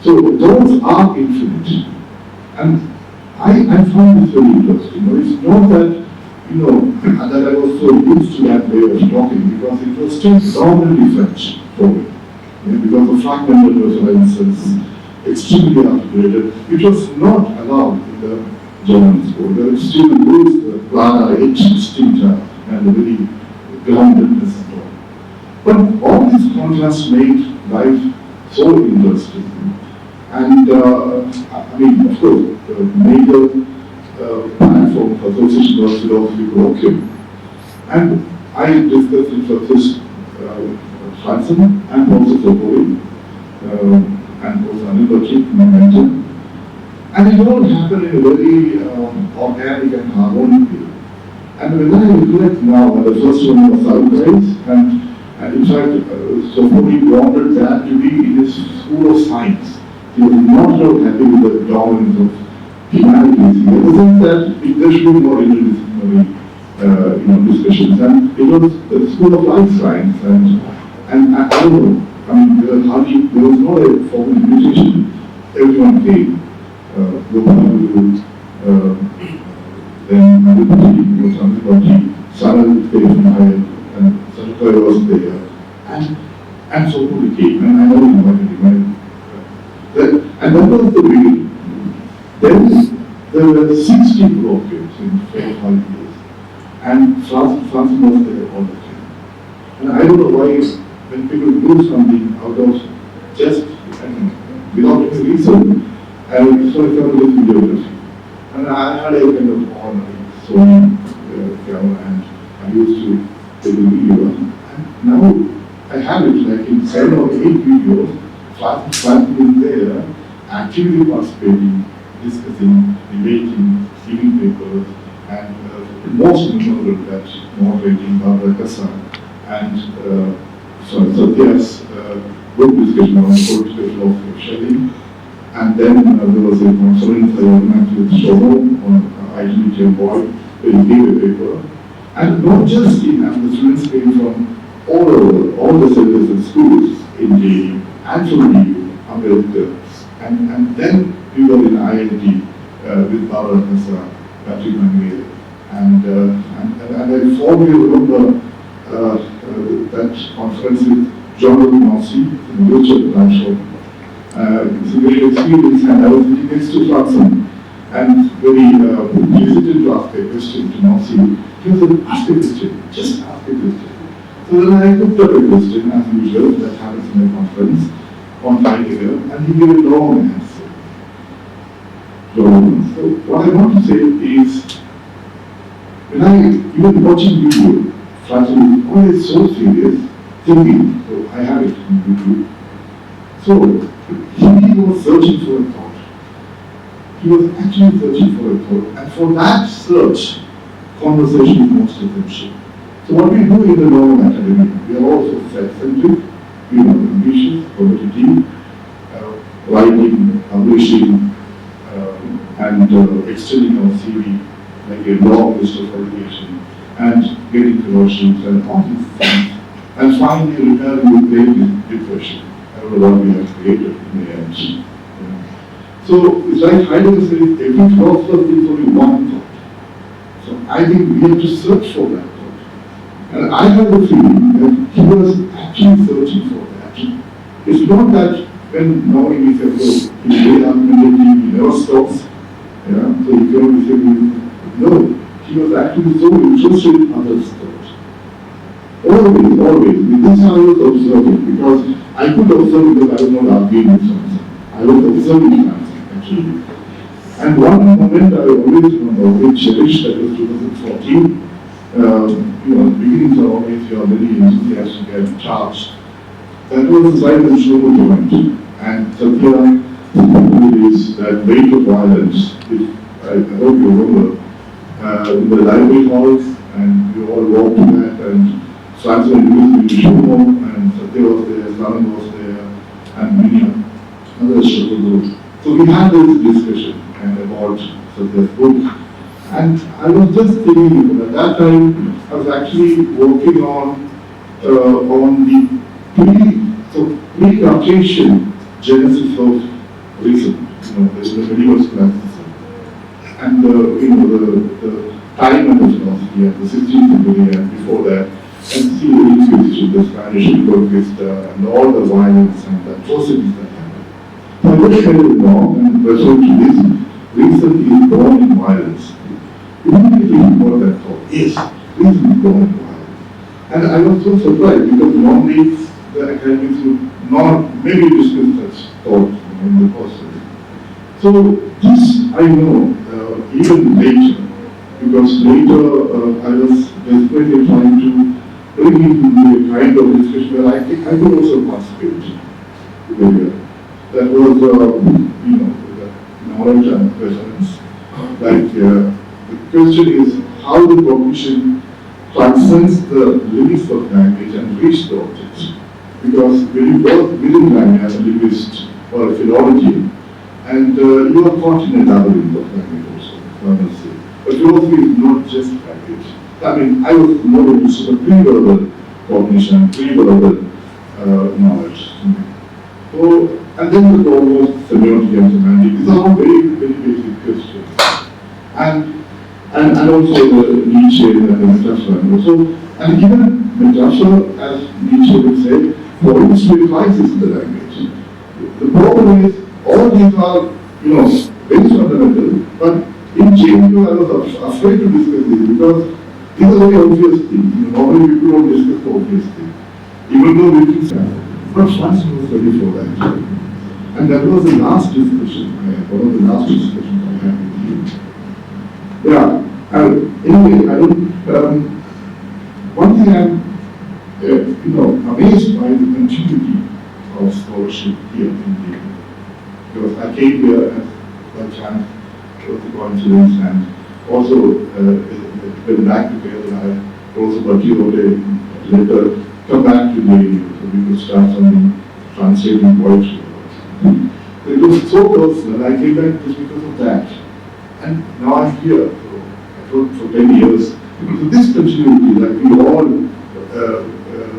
Speaker 9: So those are infinite. And I find this very interesting. It's not that, that I was so used to that way of talking, because it was still dominantly French for me. Because the fragmented references, extremely articulated, which was not allowed in the German school. There was still the clara, distincta, and the very groundedness and all. But all these contrasts made life so interesting. And I mean, of course, the major platform for association was philosophy colloquium. And I discussed it for this Franson and also for Bowie, and also Anil my mentor. And it all happened in a very organic and harmonic way. And when I recollect now, the first one was Alvarez, and in fact, Sopori wanted that to be in his school of science. He was not at all happy with the dominance of humanities. He understands that there should be more interdisciplinary discussions. And it was the school of life science, and I don't know, I mean, there was not a formal invitation. Everyone came. Gopal, then Anil, Sarah came, and Sarkar was there, and so he came, and I never invited him. And that was the beginning. Then there were 60 colloquiums in 4 or 5 years, and Franson was there all the time. And I don't know why, when people do something out of just, without any reason, and for example, this videography. And I had a kind of honor in Sony camera, and I used to take a video. And now I have it like in 7 or 8 videos, Franson is there, actively participating, discussing, debating, giving papers, and most memorable that moderating Barbara Kassa and Satya's book discussion on the discussion of Shelley. And then there was a conference I organized with Shogo on identity and void, where he gave a paper. And not just in, and the students came from all over, all the centers and schools in JNU and from DU, America. And then we were in IIT with Barbara Kassa, Patrick Manuel. And I fondly remember that conference with John Marcy in Richard Blanchard. It's a great experience, and I was sitting next to Franson. and very hesitant to ask a question to not see. He was like, ask a question, just ask a question. So then I looked up a question, as usual, that happens in a conference on Friday, and he gave a long answer. Long. So what I want to say is, when I, even watching video, Franson is always so serious, thinking, so I have it on YouTube. So he was searching for a thought. He was actually searching for a thought, and for that search, conversation is most essential. So what we do in the law of academia, we are also self-centric, we are ambitious, competitive, writing, publishing, and extending our CV, like a long list of publications, and getting fellowships and all these things, and finally repairing with great depression. I don't know what we have created in the end. So it's like Heidegger says, every philosopher thinks only one thought. So I think we have to search for that thought. And I have the feeling that he was actually searching for that. It's not that when knowing is a flow, he way argumentative, he never stops. Yeah? So you can only say, no, he was actually so interested in others' thoughts. Always. This I was observing, because I could observe because I was not arguing with someone. I was observing something, actually. And one moment I always remember, always cherished, that was 2014. Beginnings are always, you are very enthusiastic and charged. That was the side of the show event. And Satya is that weight of violence, which I hope you remember, in the library halls, and we all walked to that, and Franson Manjali to show home, and Satya was there, Saran was there, and many others showed those. So we had this discussion about Satya's book. And I was just thinking, at that time, I was actually working on the pre-Cartesian genesis of reason, the medieval classicism, and the time and the philosophy of the 16th century and before that, and see the Inquisition, the Spanish Conquista, and all the violence and the atrocities that happened. So I looked at it wrong and pursued to this: reason is born in violence. Immediately what I thought is, reason is born in violence. And I was so surprised, because normally the academics would not maybe discuss such thought in the course. So this I know even later, because later I was desperately trying to bring into a kind of discussion where I think I could also participate. That was, the knowledge and presence. Like the question is how the cognition transcends the limits of language and reach the object. Because when you work within language as a linguist or a philologian, and you are caught in a labyrinth of language also, I must say. But philosophy is not just language. I mean, I was more into sort of pre-verbal cognition, pre-verbal knowledge. So, and then the goal was semiotic and semantic. These are all very, very basic questions. And also the Nietzsche and the metaphor. And even metaphor, as Nietzsche would say, points to a crisis in the language. The problem is, all these are, very fundamental, but in JNU I was afraid to discuss this because these are very obvious things. Normally people don't discuss the obvious things, even though we think so. But Franson was ready for that. And that was the last discussion I had, one of the last discussions I had with you. Yeah, anyway, I don't, one thing I'm, amazed by the continuity of scholarship here in India. Because I came here as by chance, it was a coincidence, and also went back to Kerala. I also wrote a letter, come back to JNU, so we could start something translating poetry. So it was so personal, I came back just because of that. And now I'm here, so I wrote for 10 years. So this continuity, like we all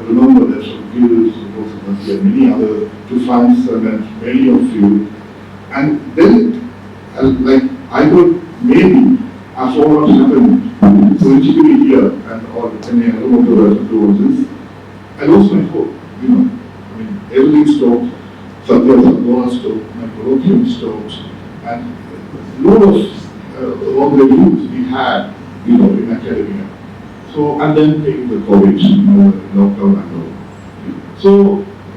Speaker 9: remember that from Gilles, and many other, to Franson and many of you. And then, I thought maybe after what happened politically here and all, I don't want to do all this, I lost my hope, everything stopped, Satya stopped, my colloquium stopped, and lot of all the rules we had, in academia. So, and then taking the COVID, lockdown and all. So,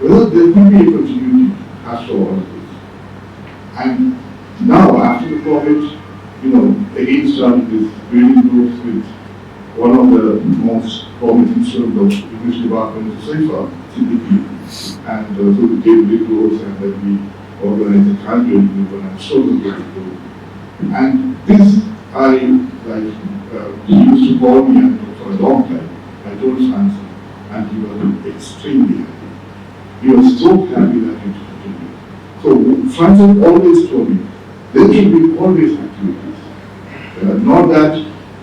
Speaker 9: whether there will be a continuity after all of this. And now, after the COVID, again starting this reading groups with one of the most prominent students of English department of Saifa, CDP, and so we gave big groups and then we organized a country group and I showed the group. And this, he used to call me and for a long time. I told Franson, and he was extremely happy. He was so happy that he continued. So Franson always told me, there should be always activities. Not that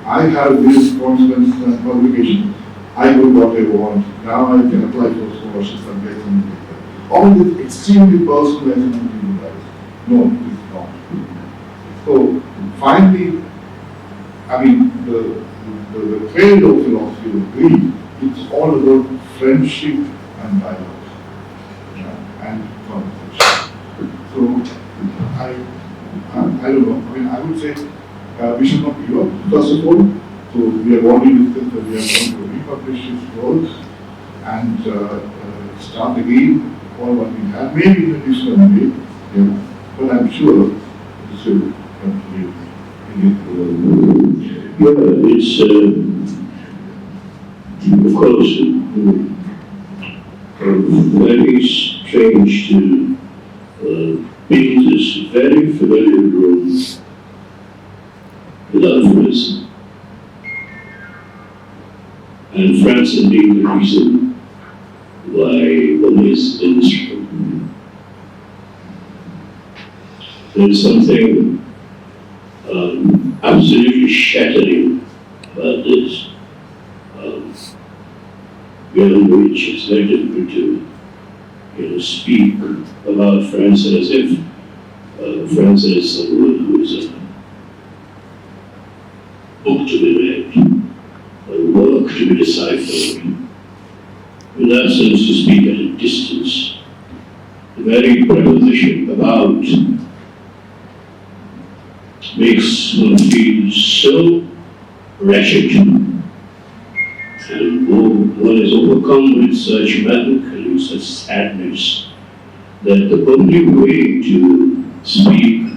Speaker 9: I have this confidence and publication, I know what I want, now I can apply for scholarships and get something like that. All this extremely personal and individualized. No, it is not. So finally, I mean, the trade-off philosophy of Greek, it's all about friendship and dialogue and conversation. So I don't know. I mean, I would say we should not give up, first of all. So we have already discussed that we are going to republish his work and start again all what we have, maybe in a different way, but I'm sure this will continue in his
Speaker 8: it's of course very strange to be in this very familiar room without Franson. And Franson being the reason why one is in this room. There's something absolutely shattering about this. Which is very difficult to speak about Franson as if Franson is someone who is a book to be read, a work to be deciphered. In that sense, to speak at a distance, the very preposition about makes one feel so wretched, and one is overcome with such melancholy, such sadness, that the only way to speak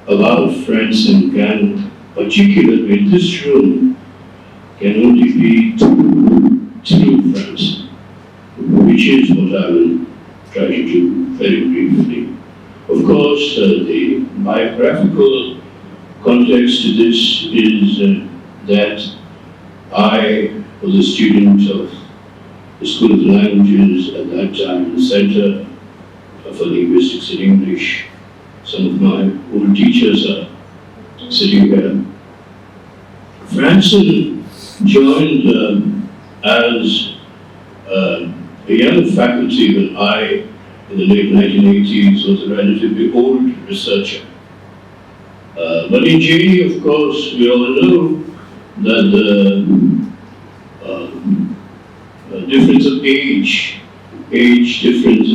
Speaker 8: about Franson can, particularly in this room, can only be through Franson, which is what I will try to do very briefly. Of course, the biographical context to this is that I was a student of the School of Languages at that time, the Center for Linguistics in English. Some of my old teachers are sitting here. Franson joined as a young faculty when I, in the late 1980s, was a relatively old researcher. But in JNU, of course, we all know that the difference of age difference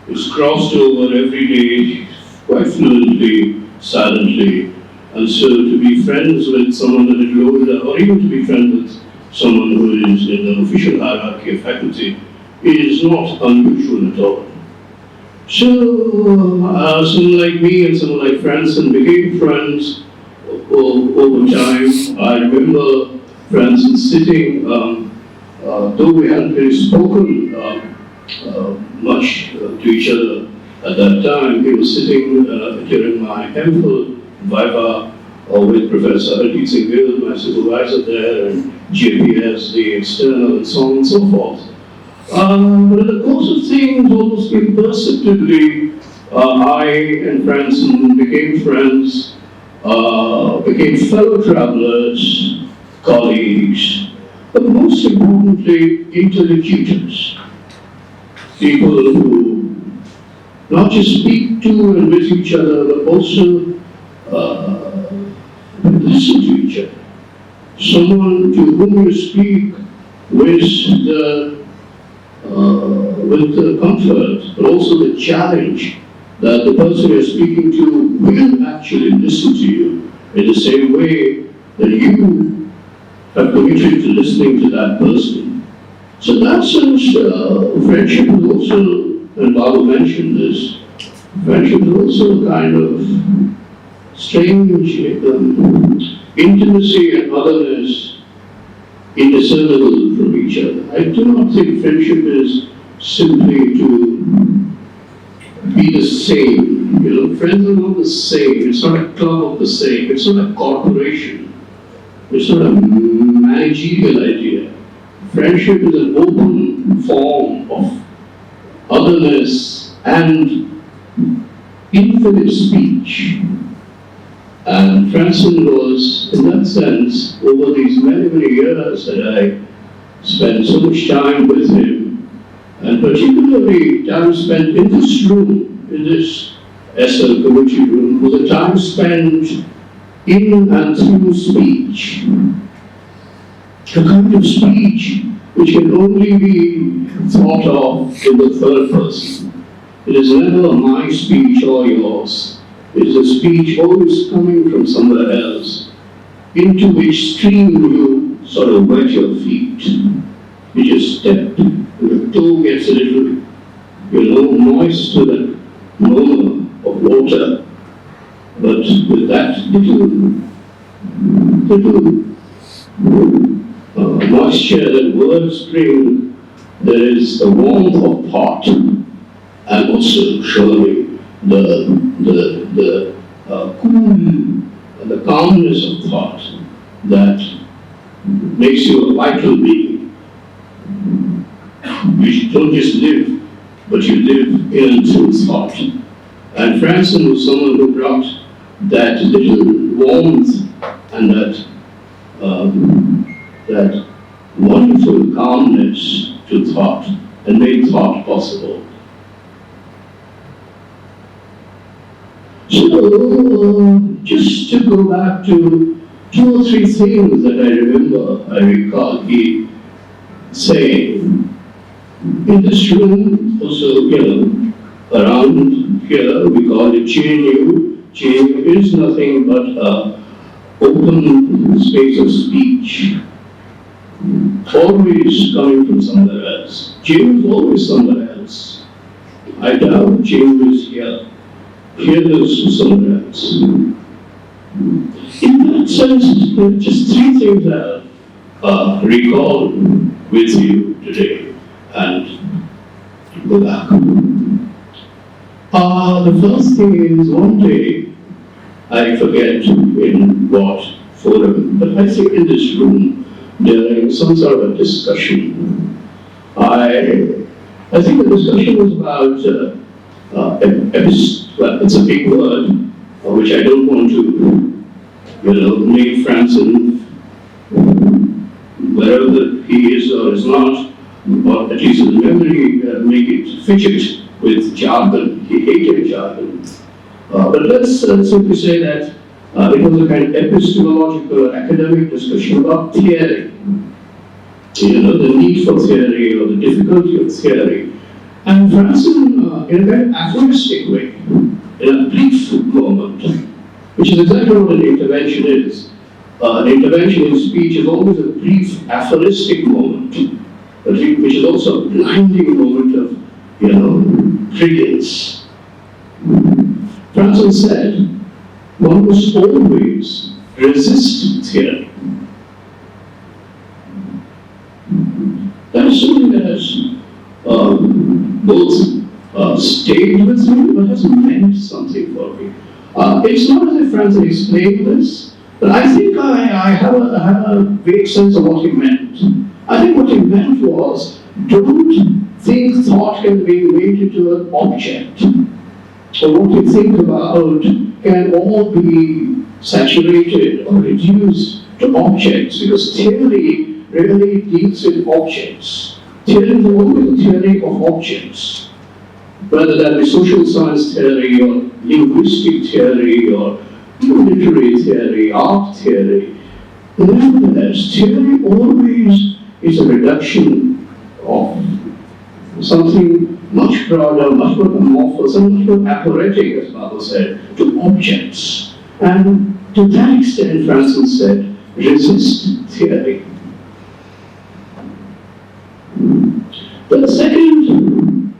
Speaker 8: is crossed over every day quite fluently, silently. And so to be friends with someone a little older, or even to be friends with someone who is in the official hierarchy of faculty, is not unusual at all. So, someone like me and someone like Franson became friends over time. I remember Franson sitting, though we hadn't really spoken much to each other at that time, he was sitting during my MPhil Viva with Professor Hardeep Singh Gill, my supervisor there, and JPS, the external, and so on and so forth. But in the course of things, almost imperceptibly, I and Franson became friends, became fellow travelers, colleagues, but most importantly, interlocutors. People who not just speak to and with each other, but also listen to each other. Someone to whom you speak with the comfort, but also the challenge that the person you're speaking to will actually listen to you in the same way that you have committed to listening to that person. So in that sense, friendship is also, and Babu mentioned this, friendship is also a kind of strange intimacy and otherness indiscernible from each other. I do not think friendship is simply to be the same. You know, friends are not the same. It's not a club of the same. It's not a corporation. It's not a managerial idea. Friendship is an open form of otherness and infinite speech. And Franson was, in that sense, over these many, many years that I spent so much time with him, and particularly time spent in this room, in this SL committee room, was a time spent in and through speech. A kind of speech which can only be thought of in the third person. It is never my speech or yours. It is a speech always coming from somewhere else, into which stream you sort of wet your feet. You just step, your toe gets a little, moist to that murmur of water. But with that little moisture that words bring, there is the warmth of thought, and also surely the cool and the calmness of thought that makes you a vital being. You don't just live, but you live in and through thought. And Franson was someone who brought that little warmth and that wonderful calmness to thought and made thought possible. So, just to go back to 2 or 3 things that I recall he saying. In this room, also, around here, we call it JNU. JNU is nothing but an open space of speech, always coming from somewhere else. JNU is always somewhere else. I doubt JNU is here. Here is somewhere else. In that sense, just 3 things I'll recall with you today and go back. The first thing is, one day, I forget in what forum, but I think in this room, during some sort of a discussion, I think the discussion was about well, it's a big word, which I don't want to, make Franson, wherever he is or is not, or at least in memory, make it fidget with jargon. He hated jargon. But let's simply say that it was a kind of epistemological academic discussion about theory. The need for theory or the difficulty of theory. And Franson, in a very aphoristic way, in a brief moment, which is exactly what an intervention is. An intervention in speech is always a brief aphoristic moment, which is also a blinding moment of, brilliance. Franson said, one must always resist theory. That is something that has both stayed with me, but has meant something for me. It's not as if Franson explained this, but I think I have a vague sense of what he meant. I think what he meant was, don't think thought can be made into an object. So what you think about can all be saturated or reduced to objects, because theory really deals with objects. Theory is always a theory of objects, whether that be social science theory or linguistic theory or literary theory, art theory. Nevertheless, theory always is a reduction of something much broader, much more amorphous, and much more aporetic, as Baba said, to objects. And to that extent, Franson said, resist theory. The second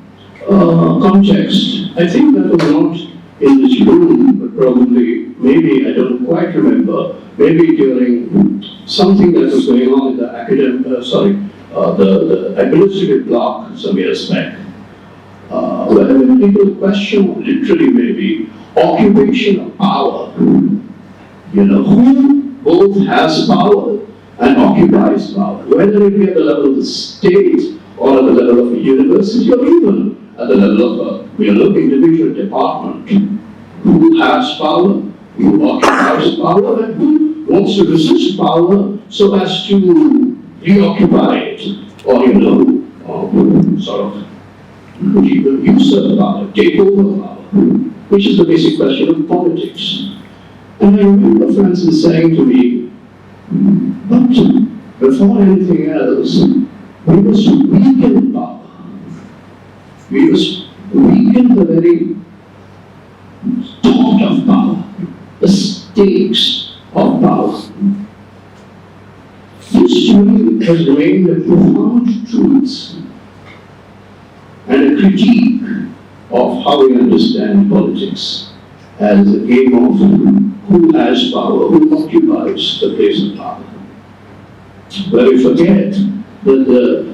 Speaker 8: context, I think that was not in this room, but probably, maybe, I don't quite remember, maybe during something that was going on in the the administrative block some years back, where people question, literally maybe, occupation of power. You know, who both has power and occupies power, whether it be at the level of the state or at the level of a university or even at the level of a individual department. Who has power, who occupies power, and who wants to resist power so as to reoccupy it, or sort of usurp power, take over power, which is the basic question of politics. And I remember Franson saying to me, but before anything else, we must weaken power. We must weaken the very thought of power, the stakes of power. This to me has remained a profound truth and a critique of how we understand politics as a game of who has power, who occupies the place of power. Where we forget that the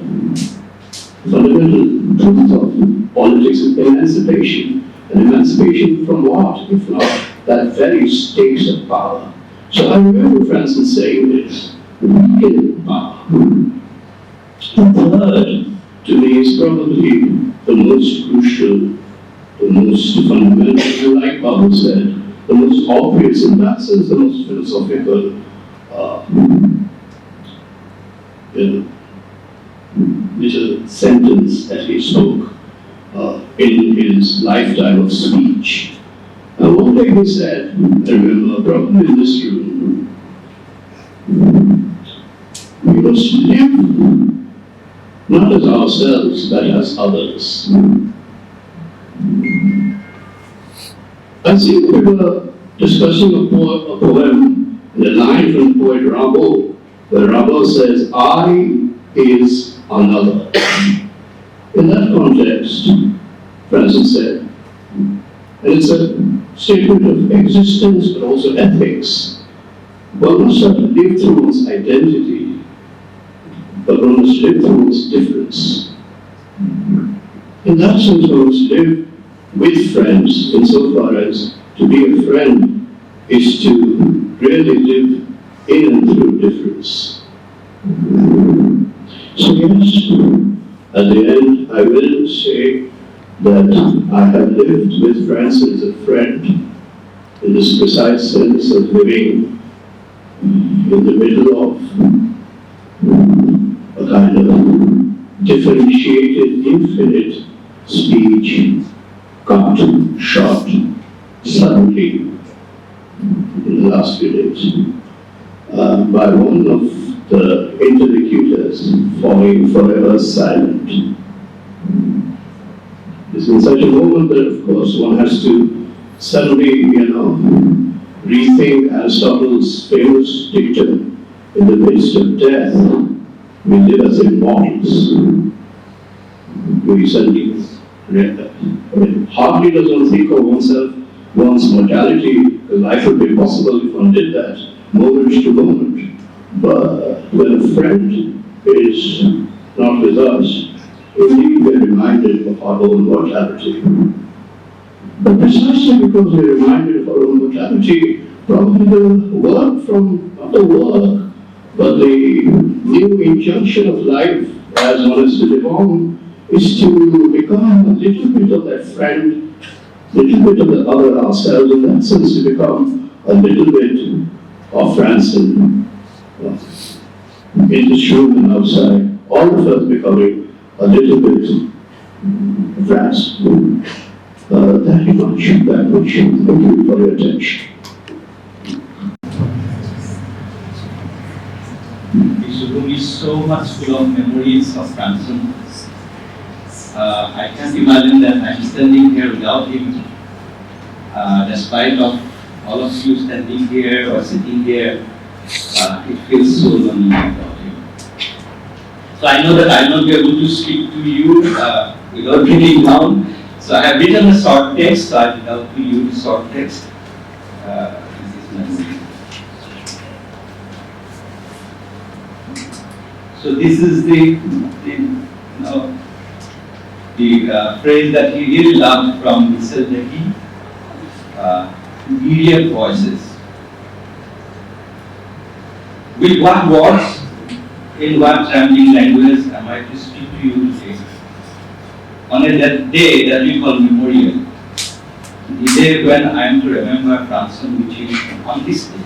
Speaker 8: fundamental truth of politics is emancipation. And emancipation from what, if not that very stakes of power? So I remember Franson saying this, weaken power. The third, to me, is probably the most crucial, the most fundamental, and like Baba said, the most obvious, in that sense, the most philosophical, little sentence that he spoke in his lifetime of speech. And one day he said, I remember, probably in this room, we must live not as ourselves, but as others. I think we were discussing a poem, and a line from the poet Rimbaud, where Rimbaud says, I is another. In that context, Franson said, and it's a statement of existence but also ethics. One must not live through one's identity, but one must live through one's difference. In that sense, one must live with friends, insofar as to be a friend is to really live in and through difference. So yes, at the end, I will say that I have lived with Franson as a friend in this precise sense of living in the middle of a kind of differentiated, infinite speech, cut, short, suddenly, in the last few days, by one of the interlocutors falling forever silent. It's in such a moment that, of course, one has to suddenly, rethink Aristotle's famous dictum, in the midst of death, we live as immortals. We suddenly, hardly does one think of one's mortality, because life would be possible if one did that, moment to moment. But when a friend is not with us, indeed we are reminded of our own mortality. But precisely because we are reminded of our own mortality, probably the work from, not the work, but the new injunction of life as one is to live on, is to become a little bit of that friend, little bit of the other ourselves, in that sense to become a little bit of Franson in this room and outside, all of us becoming a little bit of Franson. That much. Thank you for your attention.
Speaker 2: This room is so much full of memories of Franson.
Speaker 10: I can't imagine that I'm standing here without him. Despite of all of you standing here or sitting here, it feels so lonely without him. So I know that I'll not be able to speak to you without breaking down. So I have written a short text, so I'll read out to you the short text. So this is the phrase that he really loved from Mr. Lecky, myriad voices. With what words, in what trembling language am I to speak to you today? On a day that we call memorial, the day when I am to remember Franson, which is on this day.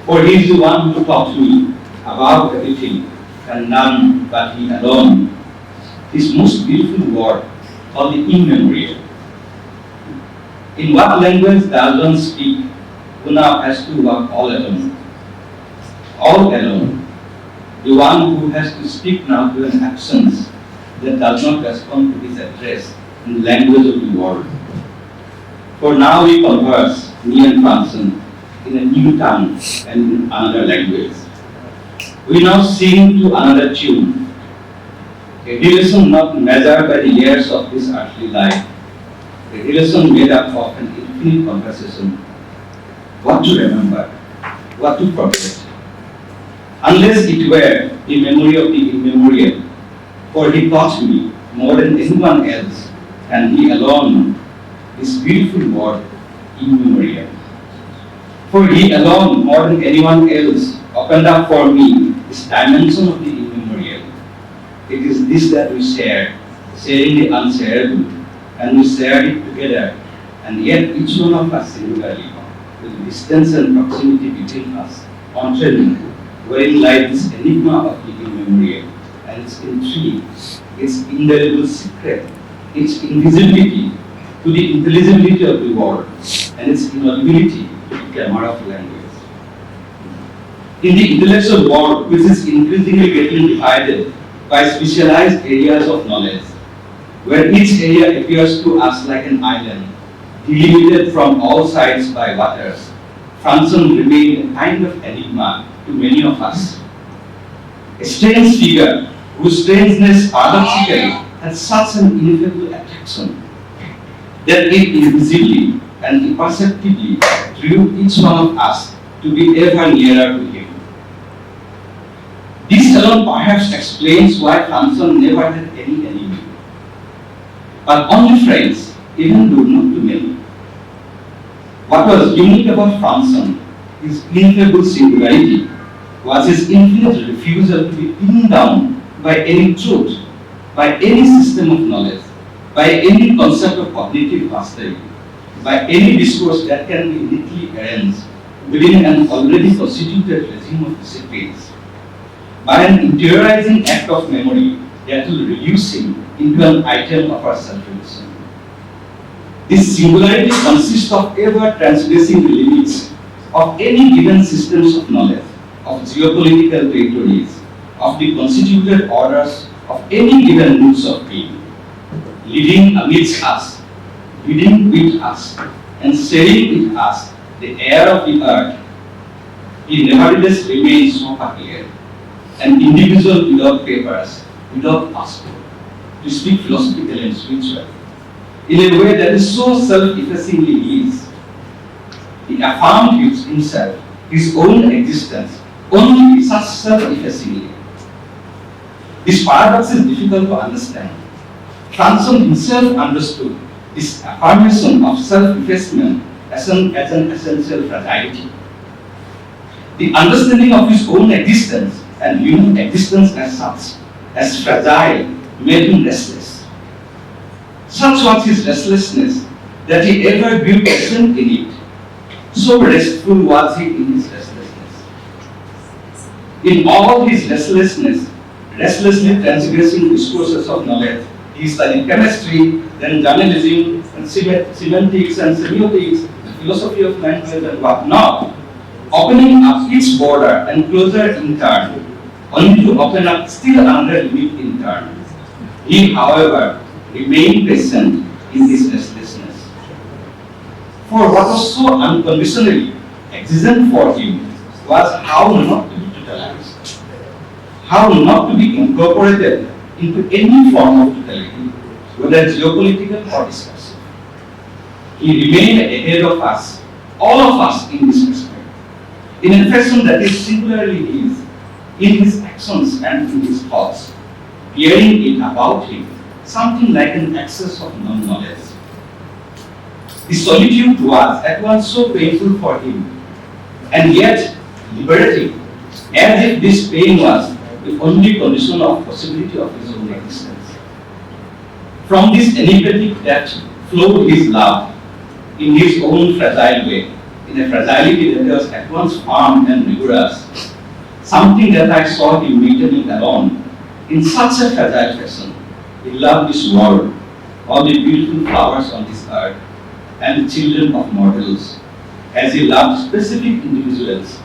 Speaker 10: For he is the one who taught me about everything, and none but he alone. His most beautiful word called the immemorial. In what language does one speak who now has to work all alone? All alone. The one who has to speak now to an absence that does not respond to his address in the language of the world. For now we converse, me and Franson, in a new tongue and in another language. We now sing to another tune, a relation not measured by the years of this earthly life, a relation made up of an infinite conversation. What to remember, what to forget. Unless it were the memory of the immemorial, for he taught me more than anyone else, and he alone, this beautiful word, immemorial. For he alone, more than anyone else, opened up for me this dimension of the immemorial. It is this that we share, sharing the unshareable, and we share it together, and yet each one of us singularly, with distance and proximity between us, contrary, wherein lies this enigma of the immemorial, and its intrigue, its indelible secret, its invisibility to the intelligibility of the world, and its inaudibility to the clamor of language. In the intellectual world, which is increasingly getting divided by specialized areas of knowledge, where each area appears to us like an island, delimited from all sides by waters, Franson remained a kind of enigma to many of us. A strange figure whose strangeness paradoxically had such an ineffable attraction that it invisibly and imperceptibly drew each one of us to be ever nearer to him. This alone perhaps explains why Franson never had any enemy, but only friends, even though not too many. What was unique about Franson, his ineffable singularity, was his infinite refusal to be pinned down by any truth, by any system of knowledge, by any concept of cognitive mastery, by any discourse that can be neatly arranged within an already constituted regime of disciplines, by an interiorizing act of memory that will reduce him into an item of our self-relation. This singularity consists of ever transgressing the limits of any given systems of knowledge, of geopolitical territories, of the constituted orders of any given moods of being, living amidst us, breathing with us, and sharing with us the air of the earth. He nevertheless remains so peculiar, an individual without papers, without passport, to speak philosophically and spiritually, in a way that is so self-effacingly his. He affirmed himself, his own existence, only such self-effacingly. This paradox is difficult to understand. Franson himself understood this affirmation of self-effacement as an essential fragility. The understanding of his own existence and human existence as such, as fragile, made him restless. Such was his restlessness that he ever grew present in it. So restful was he in his restlessness. In all his restlessness, restlessly transgressing discourses of knowledge, he studied chemistry, then journalism, and semantics and semiotics, the philosophy of language and whatnot, opening up each border and closer in turn, only to open up still another limit in turn. He, however, remained patient in his restlessness. For what was so unconditionally exigent for him was how not to be totalized, how not to be incorporated into any form of totality, whether geopolitical or discursive. He remained ahead of us, all of us in this respect, in a fashion that is singularly his, in his actions and in his thoughts, bearing it about him, something like an excess of non-knowledge. The solitude was at once so painful for him, and yet liberating, as if this pain was the only condition of possibility of his own existence. From this enigmatic depth flowed his love in his own fragile way, in a fragility that was at once firm and rigorous, something that I saw him maintaining alone in such a fragile fashion. He loved this world, all the beautiful flowers on this earth, and the children of mortals, as he loved specific individuals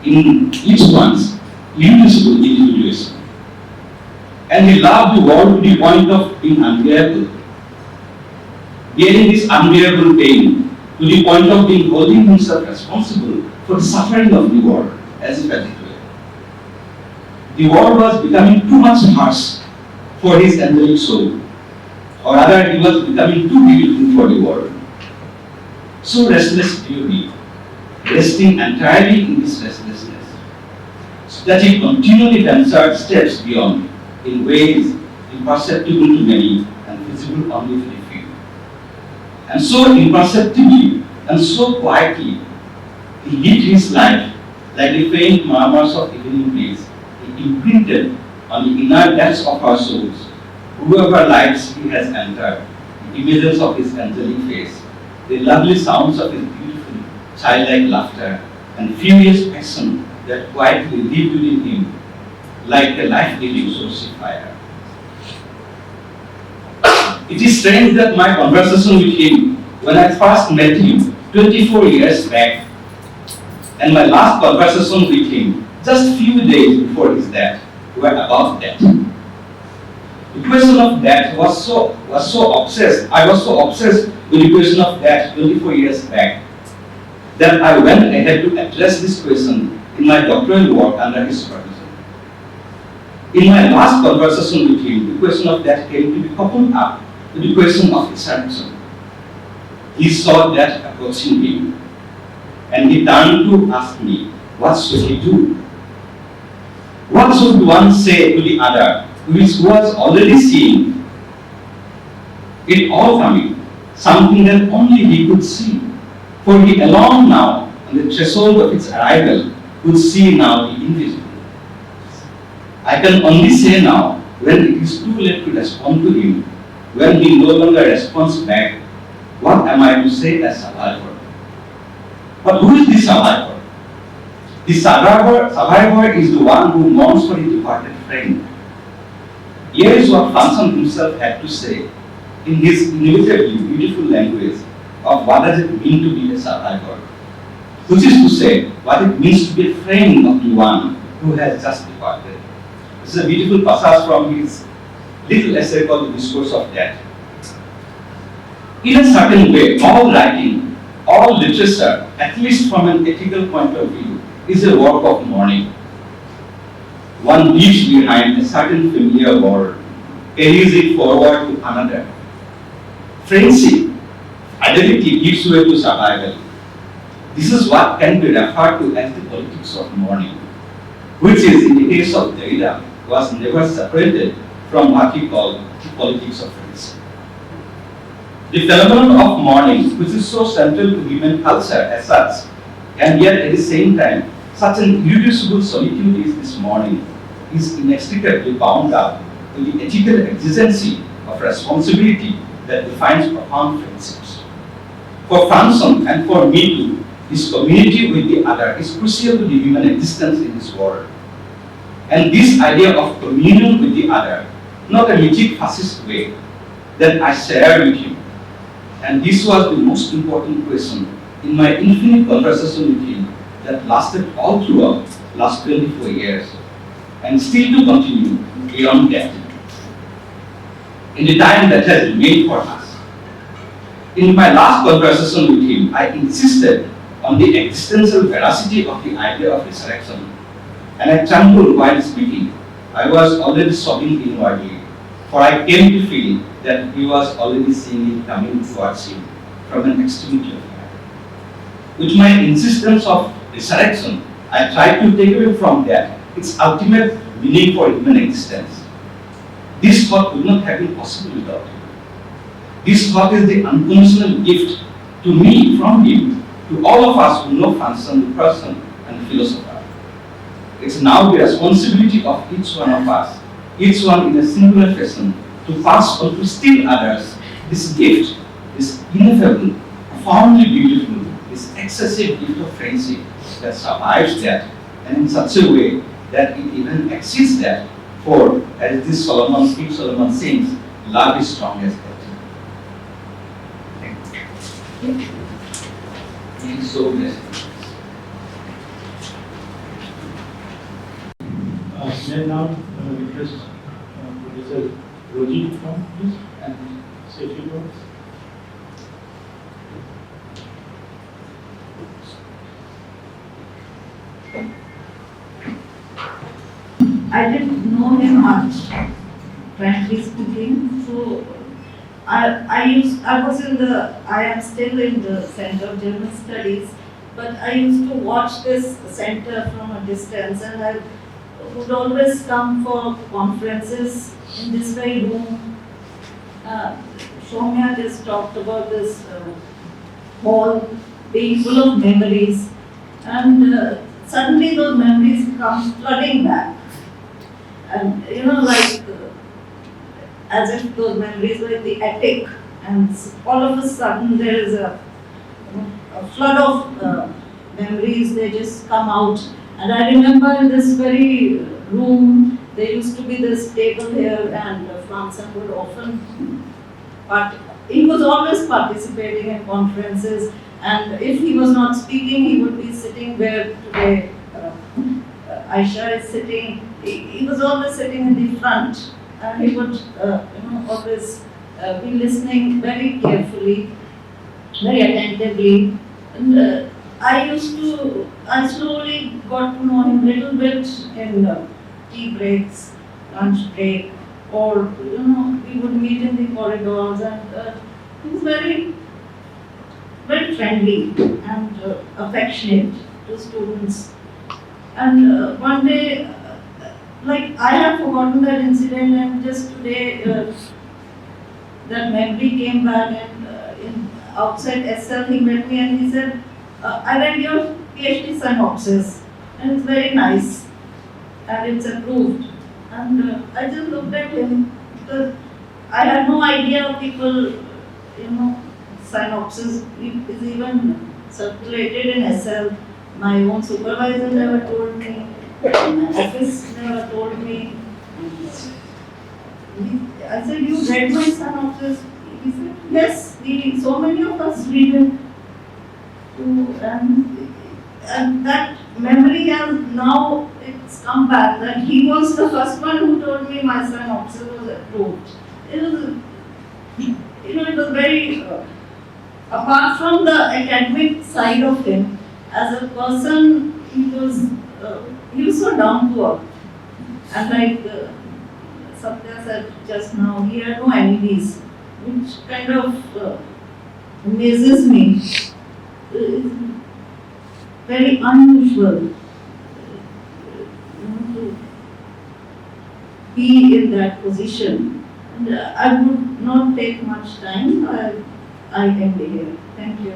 Speaker 10: in each one's irreducible individualism. And he loved the world to the point of being unbearable, bearing this unbearable pain to the point of being holding himself responsible for the suffering of the world, as if as it were. The world was becoming too much harsh for his angelic soul, or rather, he was becoming too beautiful for the world. So restless do he, resting entirely in this restlessness, so that he continually ventured steps beyond in ways imperceptible to many and visible only to the few. And so imperceptibly and so quietly, he lived his life like the faint murmurs of evening breeze. He imprinted on the inner depths of our souls, whoever lives he has entered, the images of his angelic face, the lovely sounds of his beautiful, childlike laughter, and furious passion that quietly lived within him like a life-giving source of fire. It is strange that my conversation with him, when I first met him 24 years back, and my last conversation with him just few days before his death, were about death. The question of death was so obsessed. I was so obsessed with the question of death 24 years back that I went ahead to address this question in my doctoral work under his supervision. In my last conversation with him, the question of death came to be coupled up with the question of resurrection. He saw death approaching him, and he turned to ask me, what should he do? What should one say to the other, which was already seeing it all coming, something that only he could see? For he alone now, on the threshold of its arrival, could see now the invisible. I can only say now, when it is too late to respond to him, when he no longer responds back, what am I to say as survivor? But who is the survivor? The survivor is the one who mourns for his departed friend. Here is what Franson himself had to say in his inevitably beautiful language of what does it mean to be a survivor, which is to say, what it means to be a friend of the one who has just departed. This is a beautiful passage from his little essay called The Discourse of Death. In a certain way, all writing, all literature, at least from an ethical point of view, is a work of mourning. One leaves behind a certain familiar world, carries it forward to another. Friendship, fidelity gives way to survival. This is what can be referred to as the politics of mourning, which is, in the case of Derrida, was never separated from what he called the politics of friendship. The phenomenon of mourning, which is so central to human culture as such, and yet at the same time, such an irreducible solitude is this mourning, is inextricably bound up with the ethical exigency of responsibility that defines profound friendships. For Franson and for me too, this community with the other is crucial to the human existence in this world. And this idea of communion with the other, not a mythic fascist way, that I shared with him. And this was the most important question in my infinite conversation with him that lasted all throughout last 24 years and still to continue beyond death. in the time that has remained for us. In my last conversation with him, I insisted on the existential veracity of the idea of resurrection, and I trembled while speaking. I was already sobbing inwardly, for I came to feel that he was already seeing it coming towards him from an extremity of life. With my insistence of resurrection, I tried to take away from that its ultimate meaning for human existence. This thought would not have been possible without him. This thought is the unconditional gift to me from him, to all of us who know Franson, the person and the philosopher. It's now the responsibility of each one of us, each one in a singular fashion, to pass on to still others this gift, this ineffable, profoundly beautiful, this excessive gift of friendship that survives that, and in such a way that it even exceeds that. For, as this King Solomon sings, love is strong as death. Thank you. He is so blessed.
Speaker 2: May I now request Professor Roji to come, please, and say a few words.
Speaker 5: I didn't know him much, frankly speaking. So I am still in the Center of German Studies, but I used to watch this center from a distance, and I would always come for conferences in this very room. Soumya just talked about this hall being full of memories, and suddenly those memories come flooding back. And like as if those memories were in the attic, and all of a sudden there is a flood of memories, they just come out. And I remember in this very room, there used to be this table here, and Franson would often, but he was always participating in conferences, and if he was not speaking, he would be sitting where today Aisha is sitting. He was always sitting in the front, and he would always be listening very carefully, very attentively. And I slowly got to know him little bit in tea breaks, lunch break, or we would meet in the corridors, and he was very, very friendly and affectionate to students. And one day, like I have forgotten that incident, and just today that memory came back, and outside SL he met me and he said, I read your PhD synopsis and it's very nice and it's approved. And I just looked at him because I had no idea people, synopsis is even circulated in SL. My own supervisor never told me, my office never told me. I said, you read my synopsis? He said, yes, so many of us read it. And that memory has now, it's come back, that he was the first one who told me my synopsis was approved. It was, it was very, apart from the academic side of him, as a person, he was so down to earth. And like Satya said just now, he had no enemies, which kind of amazes me. It's very unusual to be in that position. And I would not take much time. I end here. Thank you.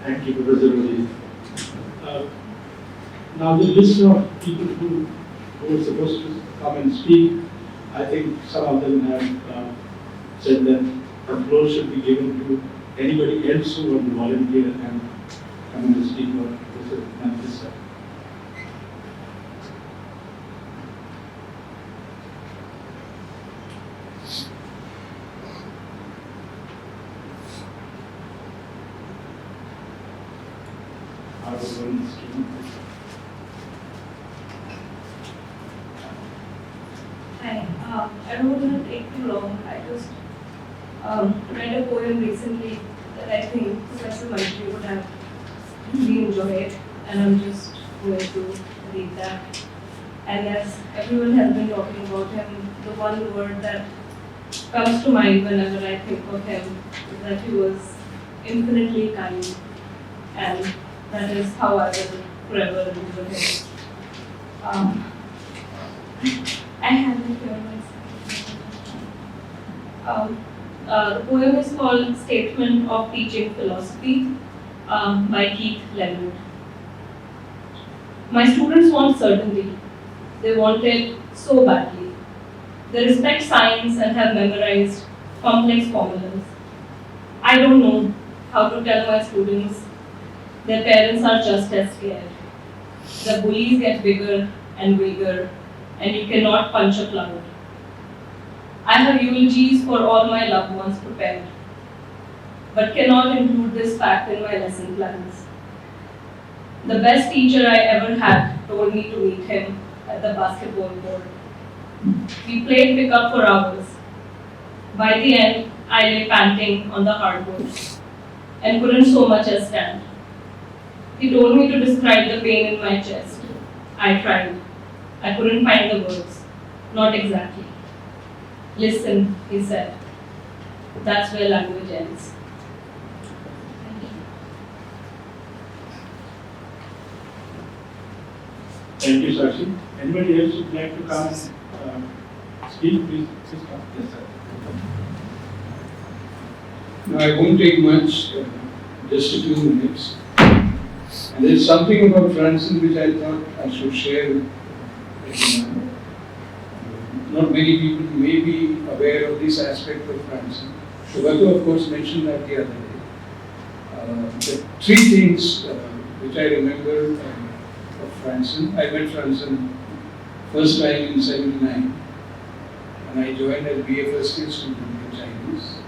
Speaker 2: Thank you, Professor Roji. Now the list of people who were supposed to come and speak, I think some of them have said that the floor should be given to anybody else who want to volunteer and come and speak on this side. I was going to speak.
Speaker 11: Hi. I don't want to take too long. I just read a poem recently that I think Professor Manjali would have really enjoyed, and I'm just going to read that. And as everyone has been talking about him, the one word that comes to mind whenever I think of him is that he was infinitely kind, and that is how I will forever remember him. I have it here myself. The poem is called Statement of Teaching Philosophy by Keith Leonard. My students want certainty. They want it so badly. They respect science and have memorized complex formulas. I don't know how to tell my students their parents are just as scared. The bullies get bigger and bigger, and you cannot punch a cloud. I have eulogies for all my loved ones prepared, but cannot include this fact in my lesson plans. The best teacher I ever had told me to meet him at the basketball court. We played pickup for hours. By the end, I lay panting on the hardwood and couldn't so much as stand. He told me to describe the pain in my chest. I tried. I couldn't find the words. Not exactly. Listen, he said. That's where language ends.
Speaker 2: Thank you, Sakshi. Anybody else would like to come and speak? Please come.
Speaker 7: Yes, sir. No, I won't take much, just a few minutes. And there's something about Franson which I thought I should share with everyone. Not many people may be aware of this aspect of Franson. Shubhatu, of course, mentioned that the other day. The three things which I remember of Franson. I met Franson first time in '79, and I joined as BA first year student in Chinese.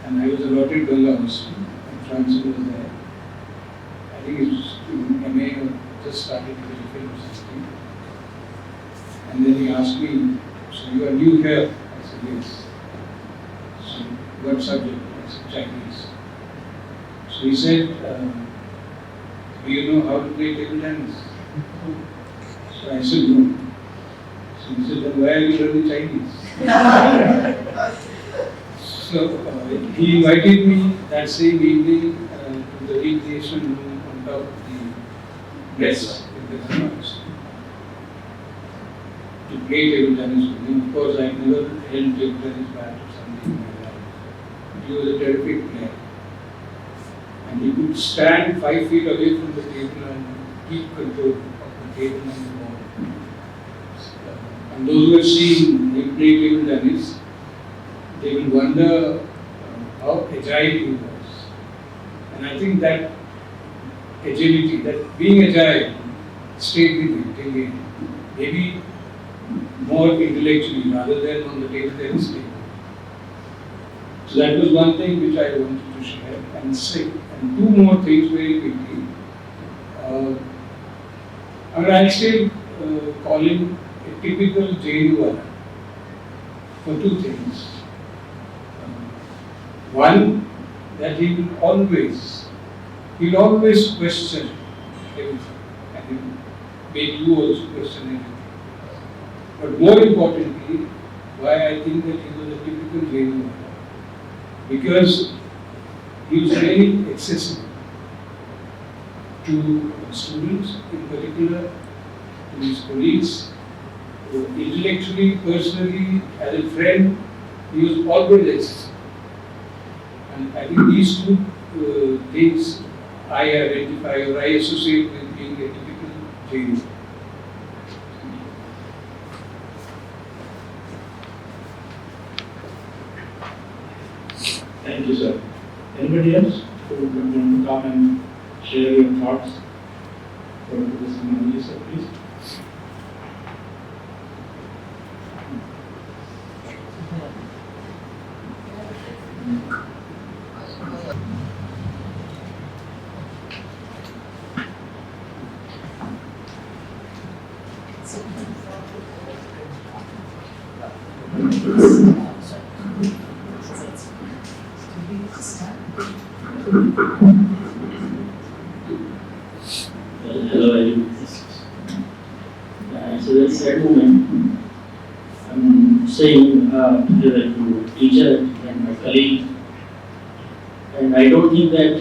Speaker 7: And I was allotted Ganga Hostel, and Franson was there. I think it was in MA or just started film or something. And then he asked me, so you are new here? I said, yes. So what subject? I said, Chinese. So he said, do you know how to play table tennis? So I said, no. So he said, then why are you learning Chinese? So he invited me that same evening to the recreation room on top of the desk in the Homage to play table tennis with him. Of course, I never held table tennis bat or something in my life. But he was a terrific player. And he could stand 5 feet away from the table and keep control of the table and the ball. And those who have seen him play table tennis, they will wonder how agile he was. And I think that agility, that being agile, stayed with him till the end. Maybe more intellectually rather than on the table tennis table. So that was one thing which I wanted to share and say. And two more things very quickly. I still call him a typical JNU for two things. One, that he will always question everything, and he will make you also question everything. But more importantly, why I think that he was a typical JNU, because he was very accessible to students, in particular, to his colleagues, intellectually, personally, as a friend, he was always accessible. And I think these two things I identify or I associate with being a typical JNU.
Speaker 2: Thank you, sir. Anybody else who would want to come and share your thoughts for Professor Manjali, sir, please?
Speaker 12: Hello, everyone. It's a very sad moment. I'm saying to teacher and my colleague, and I don't think that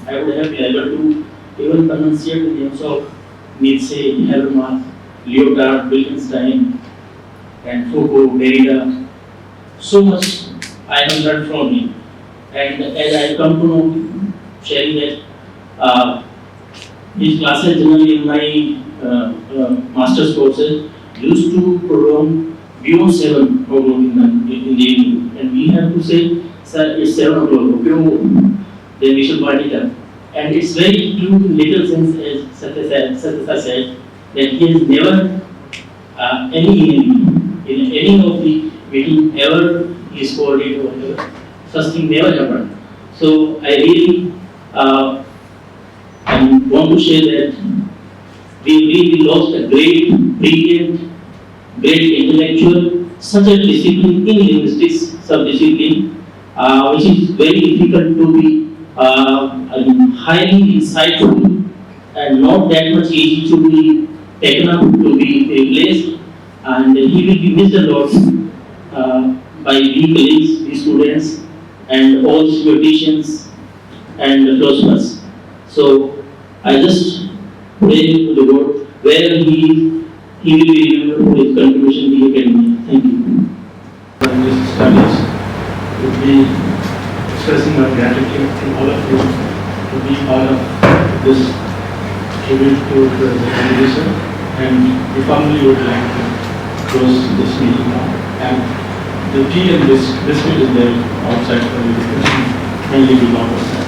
Speaker 12: I would have been able to even pronunciate the names of Nietzsche, Habermas, Lyotard, Wittgenstein, and Foucault, Derrida. So much I have learned from him. And as I come to know, sharing that his classes generally in my master's courses used to prolong beyond 7 o'clock in the evening. And we have to say, sir, it's 7 o'clock, okay, then we should wind it up. And it's very true in little sense, as Satyasa said, that he has never in any of the meeting ever he scored it or whatever. Such thing never happened. So I really I want to share that we really lost a great, brilliant, great intellectual, such a discipline in linguistics, sub-discipline, which is very difficult to be highly insightful and not that much easy to be taken up, to be replaced, and he will be missed a lot by we colleagues, we students, and all theologians and philosophers. So I just pray to the Lord where he will be remembered for his contribution to the academy. Thank you.
Speaker 2: English studies would be expressing our gratitude to all of you to be part of this tribute to the organization, and we formally would like to close this meeting now. And the tea and biscuit is there outside for you. Kindly be offered.